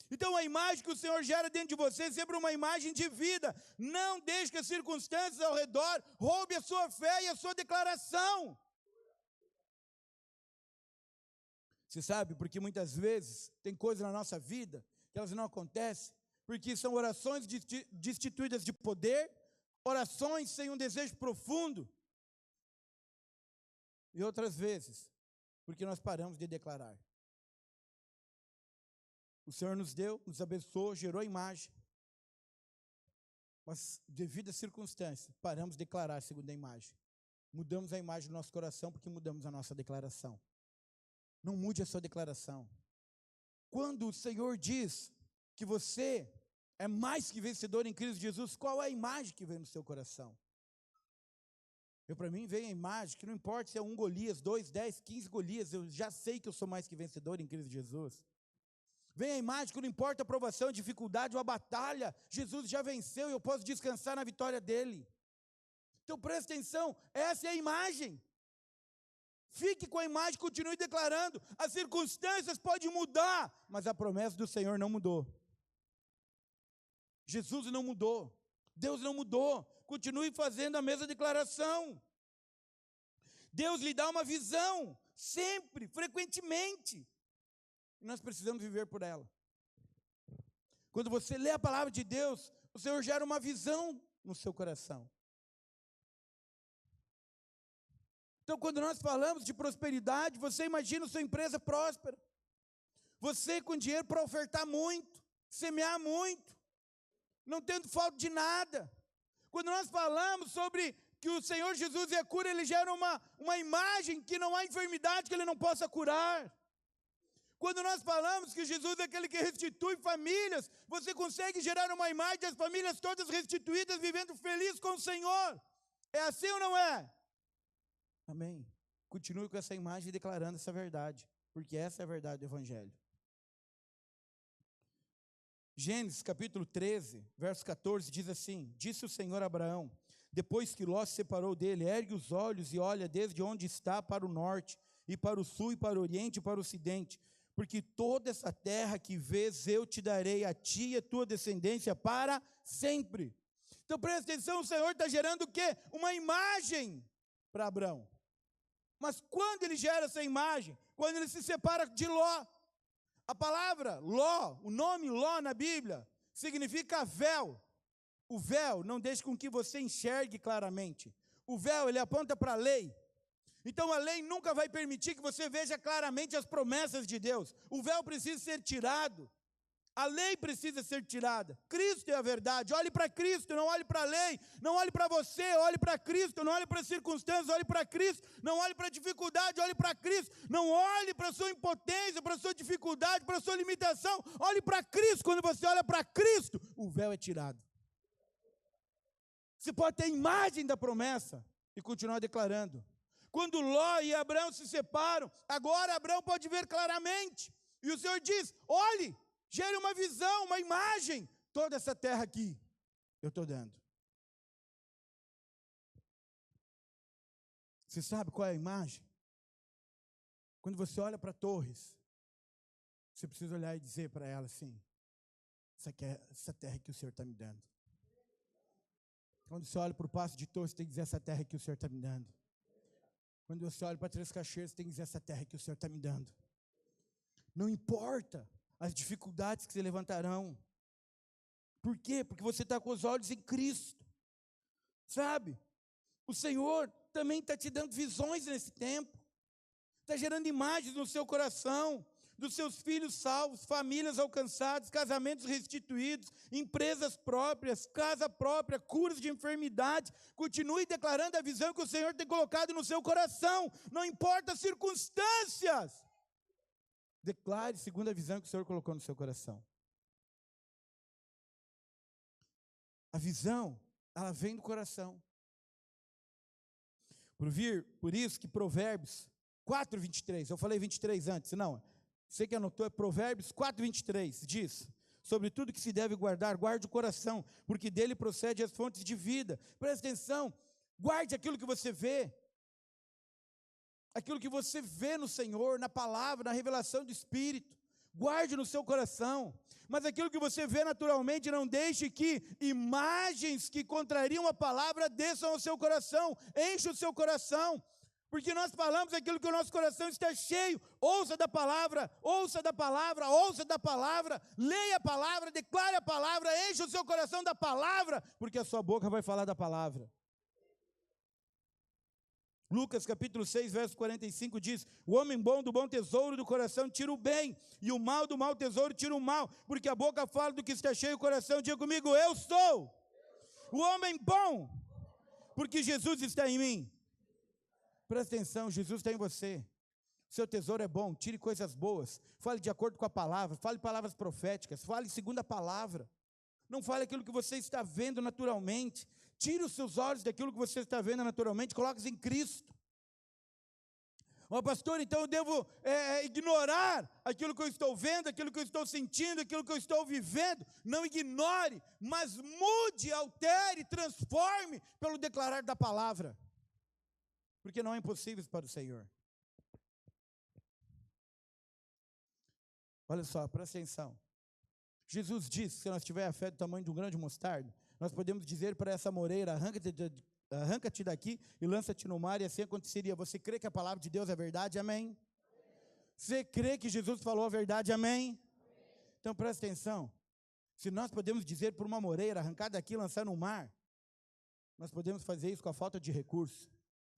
Então a imagem que o Senhor gera dentro de você é sempre uma imagem de vida. Não deixe que as circunstâncias ao redor roubem a sua fé e a sua declaração. Você sabe, porque muitas vezes tem coisas na nossa vida que elas não acontecem, porque são orações destituídas de poder, orações sem um desejo profundo, e outras vezes, porque nós paramos de declarar. O Senhor nos deu, nos abençoou, gerou a imagem, mas devido às circunstâncias, paramos de declarar segundo a imagem. Mudamos a imagem do nosso coração porque mudamos a nossa declaração. Não mude a sua declaração. Quando o Senhor diz que você é mais que vencedor em Cristo Jesus, qual é a imagem que vem no seu coração? Para mim vem a imagem que não importa se é 1 Golias, 2, 10, 15 Golias, eu já sei que eu sou mais que vencedor em Cristo Jesus. Vem a imagem que não importa a provação, a dificuldade ou a batalha, Jesus já venceu e eu posso descansar na vitória dele. Então presta atenção, essa é a imagem. Fique com a imagem, continue declarando. As circunstâncias podem mudar, mas a promessa do Senhor não mudou. Jesus não mudou, Deus não mudou. Continue fazendo a mesma declaração. Deus lhe dá uma visão, sempre, frequentemente. E nós precisamos viver por ela. Quando você lê a palavra de Deus, o Senhor gera uma visão no seu coração. Então, quando nós falamos de prosperidade, você imagina a sua empresa próspera. Você com dinheiro para ofertar muito, semear muito, não tendo falta de nada. Quando nós falamos sobre que o Senhor Jesus é a cura, Ele gera uma imagem que não há enfermidade que Ele não possa curar. Quando nós falamos que Jesus é aquele que restitui famílias, você consegue gerar uma imagem das famílias todas restituídas, vivendo felizes com o Senhor. É assim ou não é? Amém. Continue com essa imagem declarando essa verdade, porque essa é a verdade do Evangelho. Gênesis capítulo 13, verso 14, diz assim: disse o Senhor a Abraão, depois que Ló se separou dele: ergue os olhos e olha desde onde está para o norte, e para o sul, e para o oriente, e para o ocidente, porque toda essa terra que vês eu te darei a ti e a tua descendência para sempre. Então presta atenção, o Senhor está gerando o quê? Uma imagem para Abraão. Mas quando ele gera essa imagem? Quando ele se separa de Ló. A palavra Ló, o nome Ló na Bíblia, significa véu. O véu não deixa com que você enxergue claramente. O véu, ele aponta para a lei. Então a lei nunca vai permitir que você veja claramente as promessas de Deus. O véu precisa ser tirado. A lei precisa ser tirada. Cristo é a verdade. Olhe para Cristo, não olhe para a lei. Não olhe para você, olhe para Cristo. Não olhe para as circunstâncias, olhe para Cristo. Não olhe para a dificuldade, olhe para Cristo. Não olhe para a sua impotência, para a sua dificuldade, para a sua limitação. Olhe para Cristo. Quando você olha para Cristo, o véu é tirado. Você pode ter a imagem da promessa e continuar declarando. Quando Ló e Abraão se separam, agora Abraão pode ver claramente. E o Senhor diz, olhe, gere uma visão, uma imagem. Toda essa terra aqui, eu estou dando. Você sabe qual é a imagem? Quando você olha para Torres, você precisa olhar e dizer para ela assim, essa terra que o Senhor está me dando. Quando você olha para o Passo de Torres, você tem que dizer, essa terra que o Senhor está me dando. Quando você olha para Três Cachoeiras, você tem que dizer, essa terra que o Senhor está me dando. Não importa as dificuldades que se levantarão. Por quê? Porque você está com os olhos em Cristo. Sabe? O Senhor também está te dando visões nesse tempo. Está gerando imagens no seu coração, dos seus filhos salvos, famílias alcançadas, casamentos restituídos, empresas próprias, casa própria, curas de enfermidade. Continue declarando a visão que o Senhor tem colocado no seu coração. Não importa as circunstâncias. Declare segundo a visão que o Senhor colocou no seu coração. A visão, ela vem do coração. Por isso que Provérbios 4:23, eu falei 23 antes, não, você que anotou, é Provérbios 4:23, diz, sobre tudo que se deve guardar, guarde o coração, porque dele procede as fontes de vida. Presta atenção, guarde aquilo que você vê. Aquilo que você vê no Senhor, na palavra, na revelação do Espírito, guarde no seu coração. Mas aquilo que você vê naturalmente, não deixe que imagens que contrariam a palavra desçam ao seu coração, enche o seu coração, porque nós falamos aquilo que o nosso coração está cheio. Ouça da palavra, ouça da palavra, ouça da palavra, leia a palavra, declare a palavra, enche o seu coração da palavra, porque a sua boca vai falar da palavra. Lucas capítulo 6, verso 45 diz, o homem bom do bom tesouro do coração tira o bem, e o mal do mau tesouro tira o mal, porque a boca fala do que está cheio o coração. Diga comigo, eu sou o homem bom, porque Jesus está em mim. Presta atenção, Jesus está em você. Seu tesouro é bom, tire coisas boas, fale de acordo com a palavra, fale palavras proféticas, fale segundo a palavra. Não fale aquilo que você está vendo naturalmente. Tire os seus olhos daquilo que você está vendo naturalmente, coloque-os em Cristo. Ó pastor, então eu devo ignorar aquilo que eu estou vendo, aquilo que eu estou sentindo, aquilo que eu estou vivendo. Não ignore, mas mude, altere, transforme pelo declarar da palavra. Porque não é impossível para o Senhor. Olha só, presta atenção. Jesus disse que se nós tivermos a fé do tamanho de um grão de mostarda, nós podemos dizer para essa moreira, arranca-te daqui e lança-te no mar, e assim aconteceria. Você crê que a palavra de Deus é verdade? Amém? Você crê que Jesus falou a verdade? Amém? Então presta atenção. Se nós podemos dizer para uma moreira, arrancar daqui e lançar no mar, nós podemos fazer isso com a falta de recurso.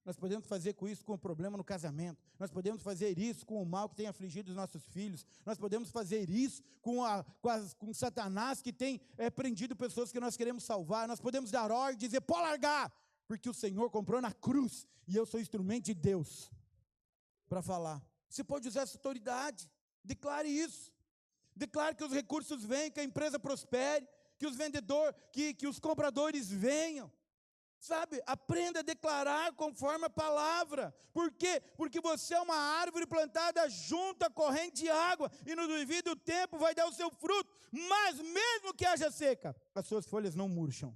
Nós podemos fazer com isso com o problema no casamento. Nós podemos fazer isso com o mal que tem afligido os nossos filhos. Nós podemos fazer isso com Satanás que tem prendido pessoas que nós queremos salvar. Nós podemos dar ordem e dizer, pode largar, porque o Senhor comprou na cruz e eu sou instrumento de Deus para falar. Você pode usar essa autoridade. Declare isso. Declare que os recursos venham, que a empresa prospere, que os vendedores, que os compradores venham. Sabe, aprenda a declarar conforme a palavra. Por quê? Porque você é uma árvore plantada junto à corrente de água, e no devido tempo vai dar o seu fruto. Mas mesmo que haja seca, as suas folhas não murcham,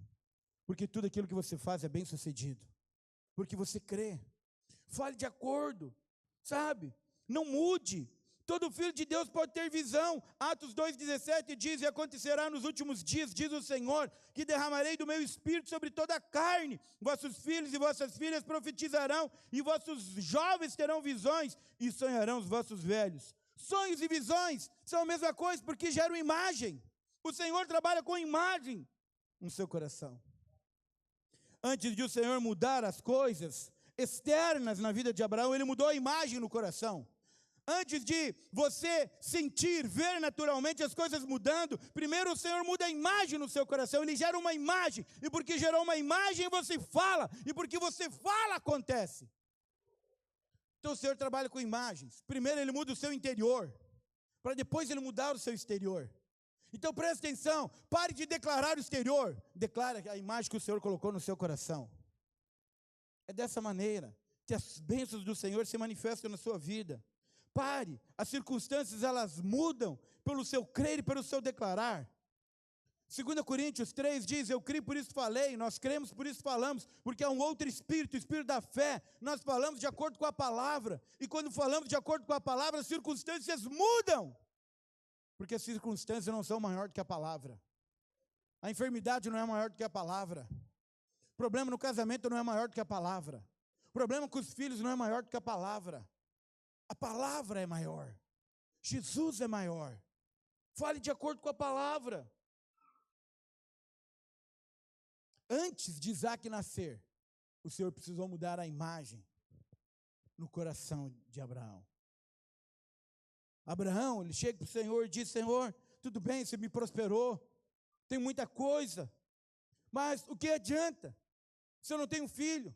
porque tudo aquilo que você faz é bem sucedido, porque você crê. Fale de acordo, sabe, não mude. Todo filho de Deus pode ter visão. Atos 2,17 diz, e acontecerá nos últimos dias, diz o Senhor, que derramarei do meu espírito sobre toda a carne. Vossos filhos e vossas filhas profetizarão, e vossos jovens terão visões, e sonharão os vossos velhos. Sonhos e visões são a mesma coisa, porque geram imagem. O Senhor trabalha com imagem no seu coração. Antes de o Senhor mudar as coisas externas na vida de Abraão, Ele mudou a imagem no coração. Antes de você sentir, ver naturalmente as coisas mudando, primeiro o Senhor muda a imagem no seu coração. Ele gera uma imagem, e porque gerou uma imagem, você fala, e porque você fala, acontece. Então o Senhor trabalha com imagens. Primeiro Ele muda o seu interior, para depois Ele mudar o seu exterior. Então preste atenção, pare de declarar o exterior, declare a imagem que o Senhor colocou no seu coração. É dessa maneira que as bênçãos do Senhor se manifestam na sua vida. Pare, as circunstâncias elas mudam pelo seu crer e pelo seu declarar. 2 Coríntios 3 diz, eu criei, por isso falei, nós cremos, por isso falamos, porque há um outro espírito, o espírito da fé, nós falamos de acordo com a palavra, e quando falamos de acordo com a palavra, as circunstâncias mudam, porque as circunstâncias não são maior do que a palavra. A enfermidade não é maior do que a palavra. O problema no casamento não é maior do que a palavra. O problema com os filhos não é maior do que a palavra. A palavra é maior. Jesus é maior. Fale de acordo com a palavra. Antes de Isaac nascer, o Senhor precisou mudar a imagem no coração de Abraão. Abraão, ele chega para o Senhor e diz, Senhor, tudo bem, você me prosperou, tem muita coisa, mas o que adianta se eu não tenho filho?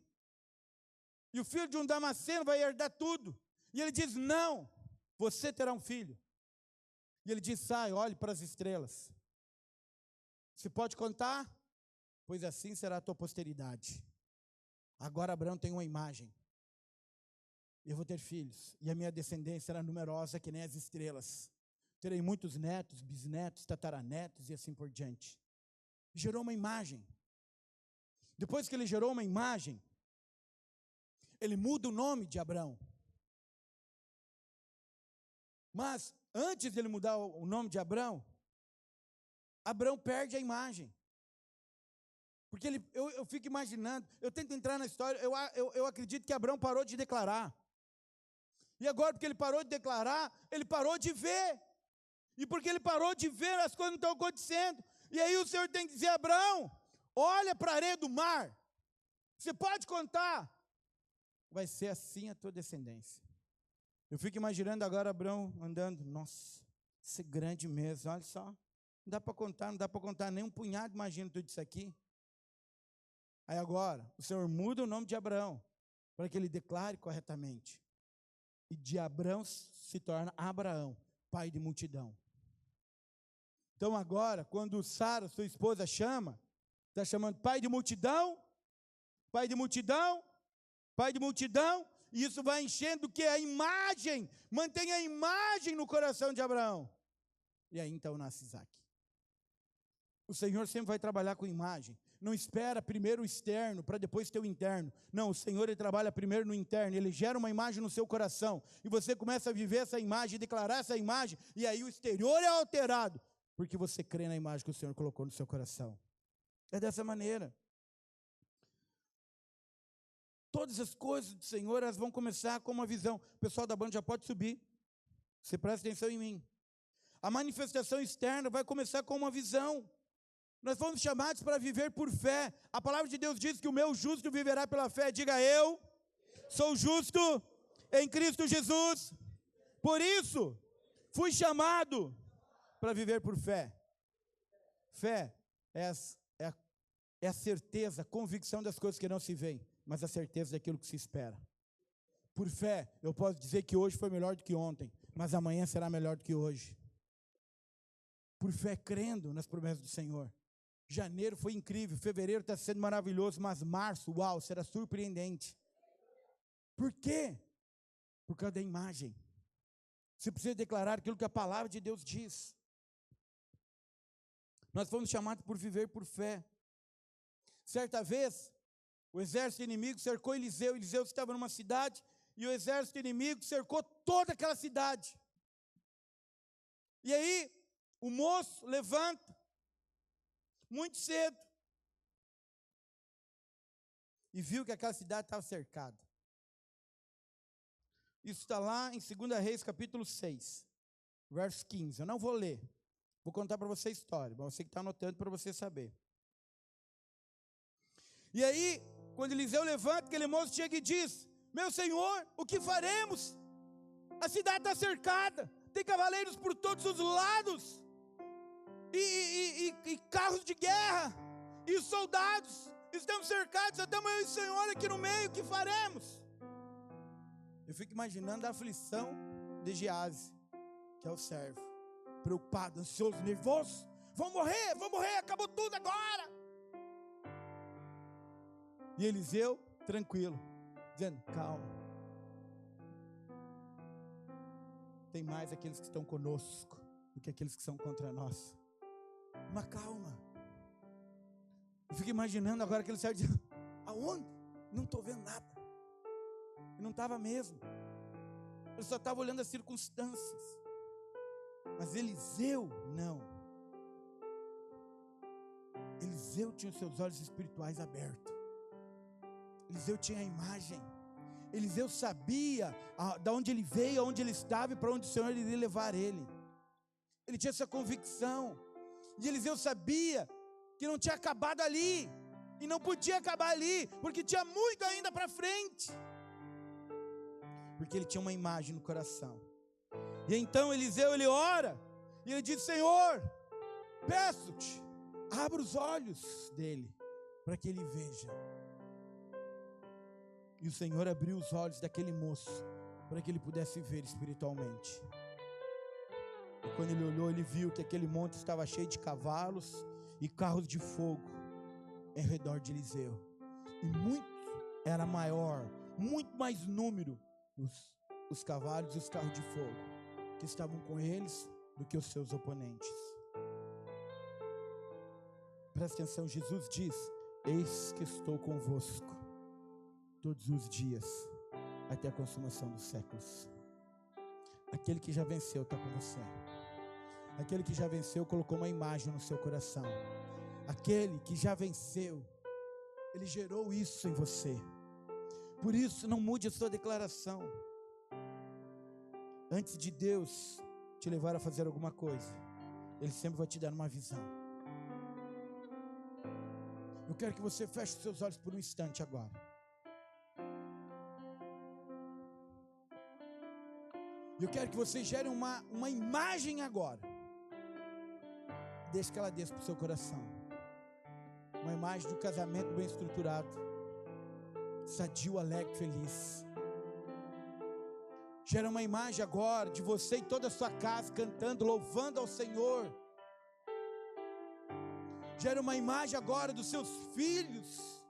E o filho de um Damasceno vai herdar tudo. E ele diz, não, você terá um filho. E ele diz, sai, olhe para as estrelas. Você pode contar? Pois assim será a tua posteridade. Agora Abraão tem uma imagem. Eu vou ter filhos, e a minha descendência será numerosa que nem as estrelas. Terei muitos netos, bisnetos, tataranetos e assim por diante. Gerou uma imagem. Depois que ele gerou uma imagem, ele muda o nome de Abraão. Mas, antes de ele mudar o nome de Abraão, Abraão perde a imagem. Porque eu fico imaginando, eu tento entrar na história, eu acredito que Abraão parou de declarar. E agora, porque ele parou de declarar, ele parou de ver. E porque ele parou de ver, as coisas não estão acontecendo. E aí o Senhor tem que dizer, Abraão, olha para a areia do mar. Você pode contar. Vai ser assim a tua descendência. Eu fico imaginando agora Abraão andando, nossa, isso é grande mesmo, olha só. Não dá para contar nem um punhado, imagina tudo isso aqui. Aí agora, o Senhor muda o nome de Abraão, para que ele declare corretamente. E de Abraão se torna Abraão, pai de multidão. Então agora, quando Sara, sua esposa, chama, está chamando pai de multidão, pai de multidão, pai de multidão, e isso vai enchendo o que? A imagem, mantém a imagem no coração de Abraão. E aí então nasce Isaac. O Senhor sempre vai trabalhar com imagem. Não espera primeiro o externo, para depois ter o interno. Não, o Senhor ele trabalha primeiro no interno, Ele gera uma imagem no seu coração, e você começa a viver essa imagem, declarar essa imagem, e aí o exterior é alterado, porque você crê na imagem que o Senhor colocou no seu coração. É dessa maneira. Todas as coisas do Senhor, elas vão começar com uma visão. O pessoal da banda já pode subir. Você presta atenção em mim. A manifestação externa vai começar com uma visão. Nós fomos chamados para viver por fé. A palavra de Deus diz que o meu justo viverá pela fé. Diga, eu sou justo em Cristo Jesus. Por isso, fui chamado para viver por fé. Fé é a certeza, a convicção das coisas que não se veem, mas a certeza daquilo que se espera. Por fé, eu posso dizer que hoje foi melhor do que ontem, mas amanhã será melhor do que hoje. Por fé, crendo nas promessas do Senhor. Janeiro foi incrível, fevereiro está sendo maravilhoso, mas março, uau, será surpreendente. Por quê? Por causa da imagem. Você precisa declarar aquilo que a palavra de Deus diz. Nós fomos chamados por viver por fé. Certa vez, o exército inimigo cercou Eliseu. Eliseu estava numa cidade e o exército inimigo cercou toda aquela cidade. E aí, o moço levanta muito cedo e viu que aquela cidade estava cercada. Isso está lá em 2 Reis, capítulo 6. verso 15. Eu não vou ler. Vou contar para você a história, mas você que está anotando para você saber. E aí, quando Eliseu levanta, aquele moço chega e diz: meu senhor, o que faremos? A cidade está cercada, tem cavaleiros por todos os lados, e carros de guerra, e soldados, estamos cercados, estamos eu e o senhor aqui no meio, o que faremos? Eu fico imaginando a aflição de Geazi, que é o servo, preocupado, ansioso, nervoso. Vão morrer, acabou tudo agora. E Eliseu, tranquilo, dizendo: calma. Tem mais aqueles que estão conosco do que aqueles que são contra nós. Uma calma. Eu fico imaginando agora aquele servo dizendo: aonde? Não estou vendo nada. E não estava mesmo. Ele só estava olhando as circunstâncias. Mas Eliseu não. Eliseu tinha os seus olhos espirituais abertos. Eliseu tinha a imagem. Eliseu sabia de onde ele veio, aonde ele estava e para onde o Senhor iria levar ele. Ele tinha essa convicção. E Eliseu sabia que não tinha acabado ali. E não podia acabar ali, porque tinha muito ainda para frente. Porque ele tinha uma imagem no coração. E então Eliseu, ele ora, e ele diz: Senhor, peço-te, abra os olhos dele, para que ele veja. E o Senhor abriu os olhos daquele moço, para que ele pudesse ver espiritualmente. E quando ele olhou, ele viu que aquele monte estava cheio de cavalos e carros de fogo em redor de Eliseu. E era maior, muito mais número, os cavalos e os carros de fogo que estavam com eles do que os seus oponentes. Presta atenção, Jesus diz: eis que estou convosco todos os dias, até a consumação dos séculos. Aquele que já venceu está com você. Aquele que já venceu colocou uma imagem no seu coração. Aquele que já venceu, ele gerou isso em você. Por isso, não mude a sua declaração. Antes de Deus te levar a fazer alguma coisa, Ele sempre vai te dar uma visão. Eu quero que você feche os seus olhos por um instante agora. Eu quero que você gere uma imagem agora. Deixe que ela desça para o seu coração. Uma imagem de um casamento bem estruturado, sadio, alegre, feliz. Gera uma imagem agora de você e toda a sua casa cantando, louvando ao Senhor. Gera uma imagem agora dos seus filhos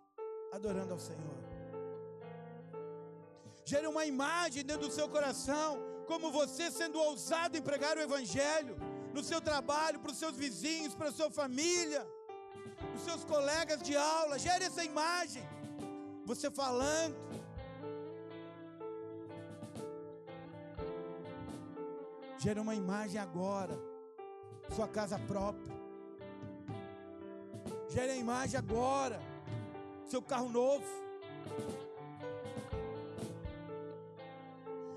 adorando ao Senhor. Gera uma imagem dentro do seu coração, como você sendo ousado em pregar o Evangelho, no seu trabalho, para os seus vizinhos, para a sua família, para os seus colegas de aula. Gere essa imagem, você falando. Gera uma imagem agora, sua casa própria. Gera a imagem agora, seu carro novo.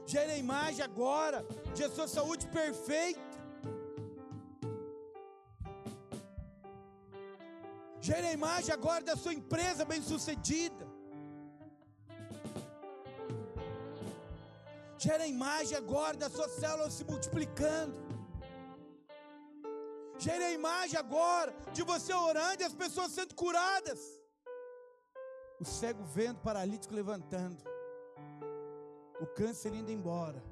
Gera a imagem agora de a sua saúde perfeita. Gera a imagem agora da sua empresa bem-sucedida. Gera a imagem agora da sua célula se multiplicando. Gera a imagem agora de você orando e as pessoas sendo curadas. O cego vendo, o paralítico levantando. O câncer indo embora.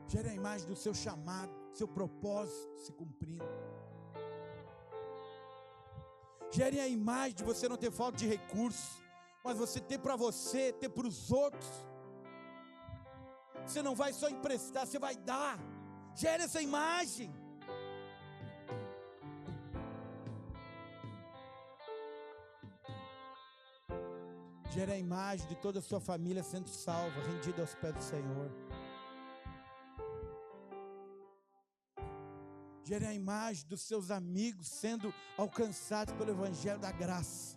Gere a imagem do seu chamado, seu propósito se cumprindo. Gere a imagem de você não ter falta de recursos, mas você ter para você, ter para os outros. Você não vai só emprestar, você vai dar. Gere essa imagem. Gere a imagem de toda a sua família sendo salva, rendida aos pés do Senhor. Gere a imagem dos seus amigos sendo alcançados pelo Evangelho da graça.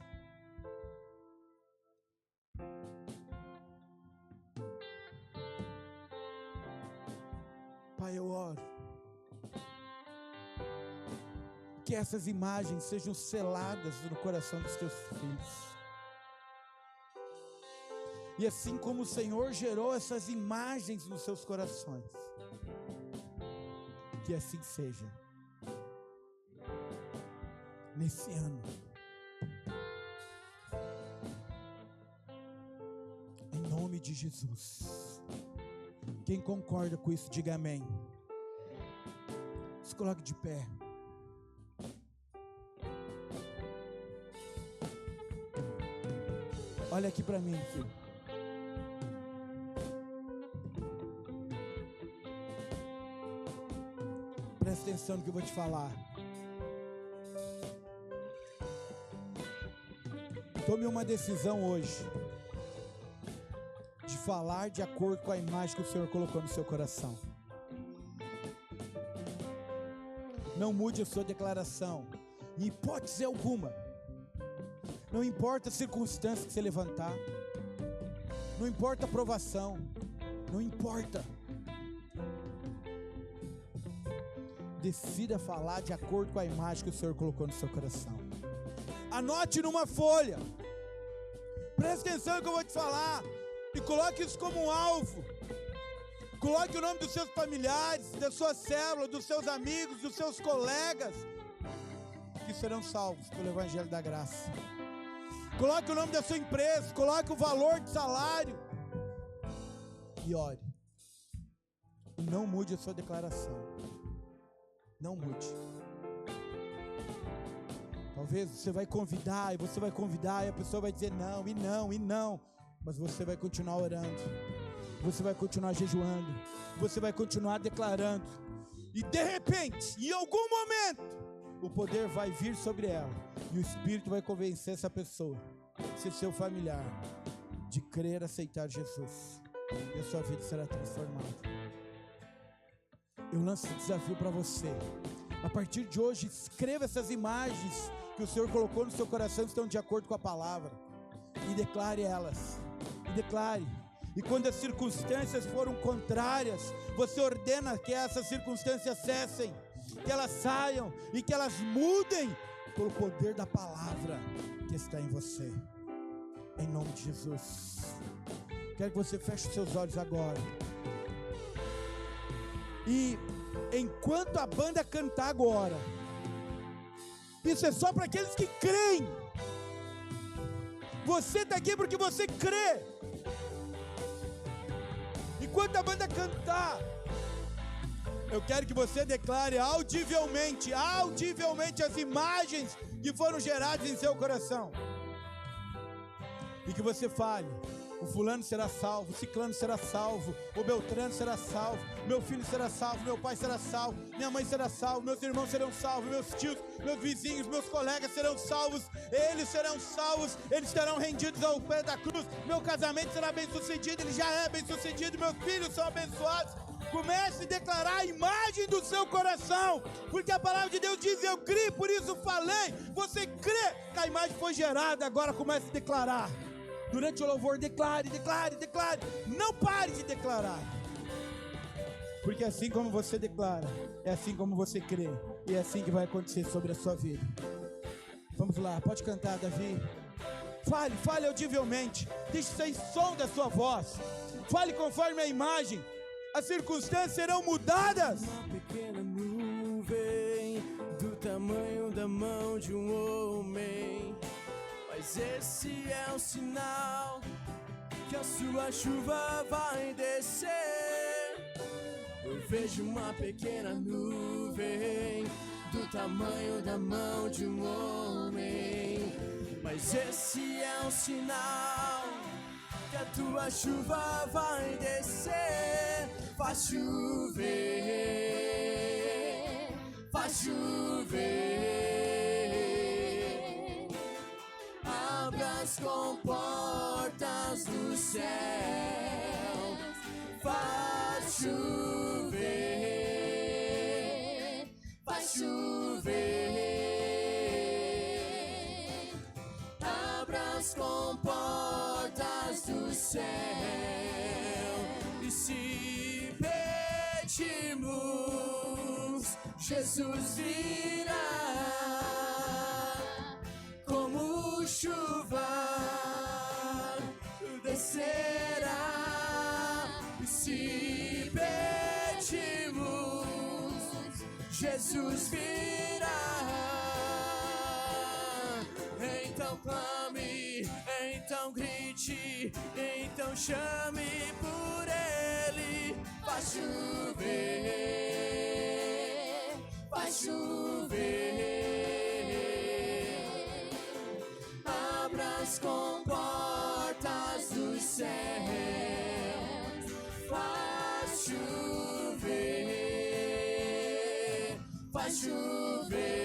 Pai, eu oro que essas imagens sejam seladas no coração dos teus filhos. E assim como o Senhor gerou essas imagens nos seus corações, que assim seja nesse ano. Em nome de Jesus. Quem concorda com isso, diga amém. Se coloque de pé. Olha aqui para mim, filho. Presta atenção no que eu vou te falar. Tome uma decisão hoje de falar de acordo com a imagem que o Senhor colocou no seu coração. Não mude a sua declaração, em hipótese alguma. Não importa a circunstância que você levantar, não importa a provação, não importa. Decida falar de acordo com a imagem que o Senhor colocou no seu coração. Anote numa folha. Presta atenção no que eu vou te falar. E coloque isso como um alvo. Coloque o nome dos seus familiares, da sua célula, dos seus amigos, dos seus colegas, que serão salvos pelo Evangelho da graça. Coloque o nome da sua empresa, coloque o valor de salário. E ore. Não mude a sua declaração. Não mude. Talvez você vai convidar, e você vai convidar, e a pessoa vai dizer não, e não, e não. Mas você vai continuar orando. Você vai continuar jejuando. Você vai continuar declarando. E de repente, em algum momento, o poder vai vir sobre ela. E o Espírito vai convencer essa pessoa, se seu familiar, de crer, aceitar Jesus. E a sua vida será transformada. Eu lanço esse desafio para você. A partir de hoje, escreva essas imagens que o Senhor colocou no seu coração, que estão de acordo com a palavra. E declare elas. E declare. E quando as circunstâncias foram contrárias, você ordena que essas circunstâncias cessem, que elas saiam e que elas mudem pelo poder da palavra que está em você. Em nome de Jesus. Quero que você feche os seus olhos agora. E enquanto a banda cantar agora, isso é só para aqueles que creem. Você está aqui porque você crê. Enquanto a banda cantar, eu quero que você declare audivelmente as imagens que foram geradas em seu coração. E que você fale: o fulano será salvo, o ciclano será salvo, o beltrano será salvo, meu filho será salvo, meu pai será salvo, minha mãe será salva, meus irmãos serão salvos, meus tios, meus vizinhos, meus colegas serão salvos, eles serão salvos, eles serão rendidos ao pé da cruz, meu casamento será bem sucedido, ele já é bem sucedido, meus filhos são abençoados. Comece a declarar a imagem do seu coração, porque a palavra de Deus diz: eu criei, por isso falei. Você crê que a imagem foi gerada, agora comece a declarar. Durante o louvor, declare, declare, declare. Não pare de declarar. Porque assim como você declara, é assim como você crê. E é assim que vai acontecer sobre a sua vida. Vamos lá, pode cantar, Davi. Fale audivelmente. Deixe sair som da sua voz. Fale conforme a imagem. As circunstâncias serão mudadas. Uma pequena nuvem do tamanho da mão de um homem. Mas esse é um sinal que a sua chuva vai descer. Eu vejo uma pequena nuvem do tamanho da mão de um homem. Mas esse é um sinal que a tua chuva vai descer. Faz chover, faz chover. Abra as comportas do céu. Faz chover, faz as comportas do céu, e se pedirmos, Jesus virá como chuva, descerá. E se pedirmos, Jesus virá. Então clame, então grite, então chame por Ele. Vai chover, vai chover. Abra as comportas dos céus, faz chover, faz chover.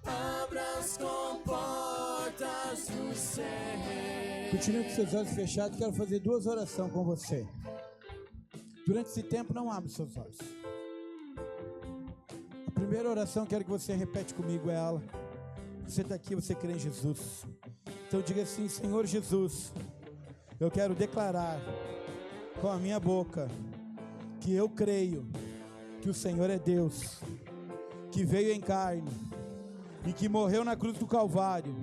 Abra as comportas dos céus. Continue com seus olhos fechados. Quero fazer 2 orações com você. Durante esse tempo, não abra seus olhos. A primeira oração, quero que você repete comigo ela. Você está aqui, você crê em Jesus. Então diga assim: Senhor Jesus, eu quero declarar com a minha boca que eu creio que o Senhor é Deus, que veio em carne e que morreu na cruz do Calvário,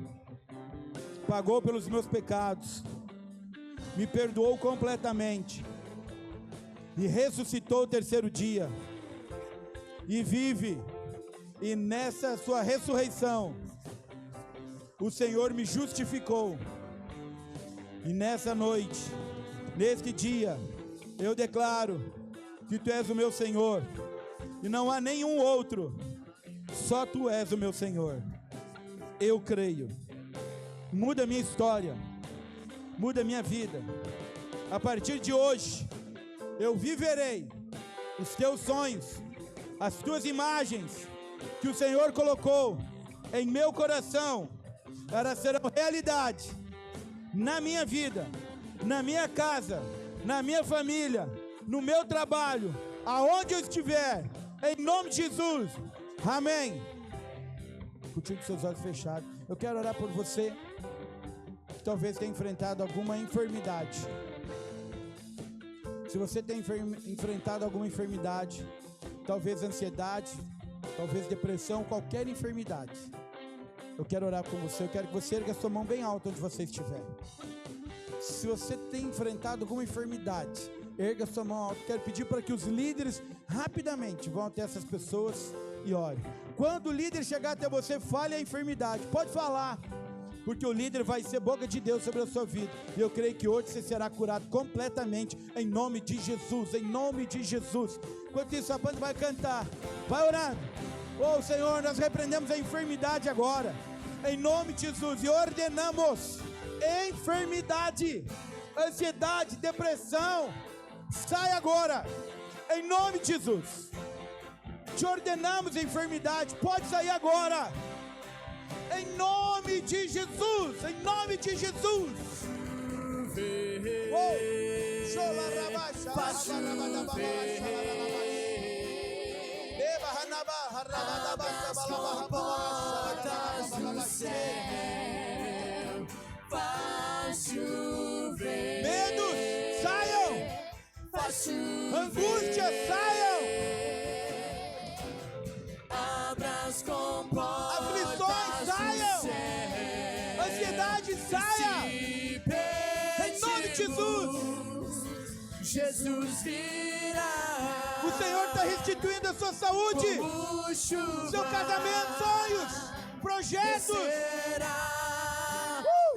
pagou pelos meus pecados, me perdoou completamente e ressuscitou o 3º dia e vive. E nessa sua ressurreição o Senhor me justificou. E nessa noite, neste dia, eu declaro que Tu és o meu Senhor e não há nenhum outro, só Tu és o meu Senhor. Eu creio. Muda a minha história, muda a minha vida. A partir de hoje, eu viverei os Teus sonhos, as Tuas imagens que o Senhor colocou em meu coração, elas serão realidade na minha vida, na minha casa, na minha família, no meu trabalho, aonde eu estiver, em nome de Jesus, amém. Continue com seus olhos fechados. Eu quero orar por você que talvez tenha enfrentado alguma enfermidade. Se você tem enfrentado alguma enfermidade, talvez ansiedade, talvez depressão, qualquer enfermidade, eu quero orar com você. Eu quero que você erga sua mão bem alta onde você estiver. Se você tem enfrentado alguma enfermidade, erga sua mão alta. Quero pedir para que os líderes rapidamente vão até essas pessoas e orem. Quando o líder chegar até você, fale a enfermidade. Pode falar, porque o líder vai ser boca de Deus sobre a sua vida. E eu creio que hoje você será curado completamente, em nome de Jesus, em nome de Jesus. Enquanto isso, a banda vai cantar, vai orando. Oh Senhor, nós repreendemos a enfermidade agora, em nome de Jesus, e ordenamos enfermidade, ansiedade, depressão, sai agora, em nome de Jesus. Te ordenamos enfermidade, pode sair agora, em nome de Jesus, em nome de Jesus. Abra as comportas do céu, faz chover. Medos, saiam. Faz chover. Angústias, saiam. Abra as comportas. Aflições, saiam. do céu. Ansiedade, saia. Em nome de Jesus. Jesus virá. O Senhor está restituindo a sua saúde, seu casamento, sonhos, projetos.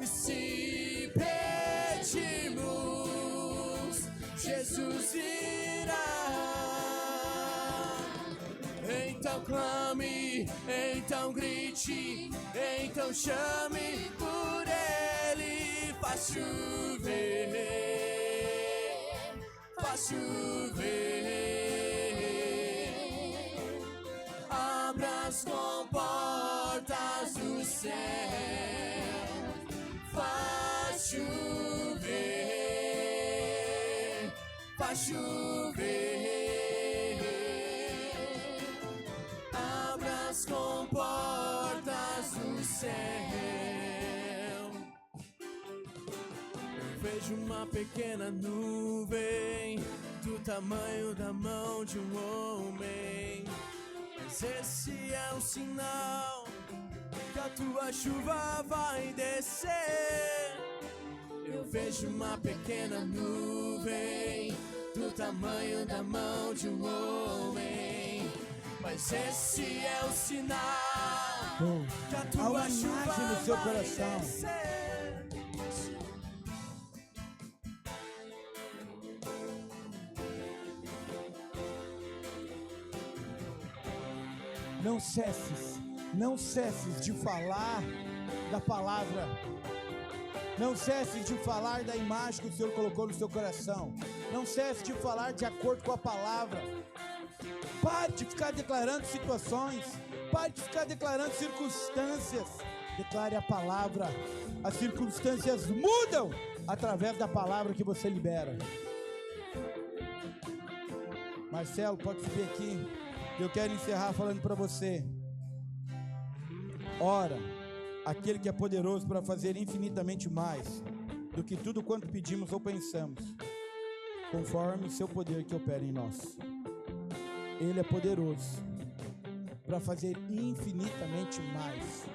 E se pedirmos, Jesus virá. Então clame, então grite, então chame por Ele. Faz chover, faz chover. Abra as comportas do céu, faz chover, faz chover. Abra as comportas do céu. céu. Eu vejo uma pequena nuvem do tamanho da mão de um homem, mas esse é o sinal que a tua chuva vai descer. Eu vejo uma pequena nuvem do tamanho da mão de um homem, mas esse é o sinal que a tua Há uma chuva imagem no seu vai coração. descer. Não cesses de falar da palavra. Não cesse de falar da imagem que o Senhor colocou no seu coração. Não cesse de falar de acordo com a palavra. Pare de ficar declarando situações. Pare de ficar declarando circunstâncias. Declare a palavra. As circunstâncias mudam através da palavra que você libera. Marcelo, pode subir aqui. Eu quero encerrar falando para você. Ora, aquele que é poderoso para fazer infinitamente mais do que tudo quanto pedimos ou pensamos, conforme o seu poder que opera em nós. Ele é poderoso para fazer infinitamente mais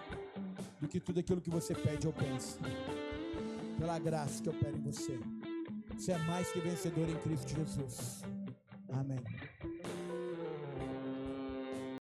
do que tudo aquilo que você pede ou pensa, pela graça que opera em você. Você é mais que vencedor em Cristo Jesus. Amém.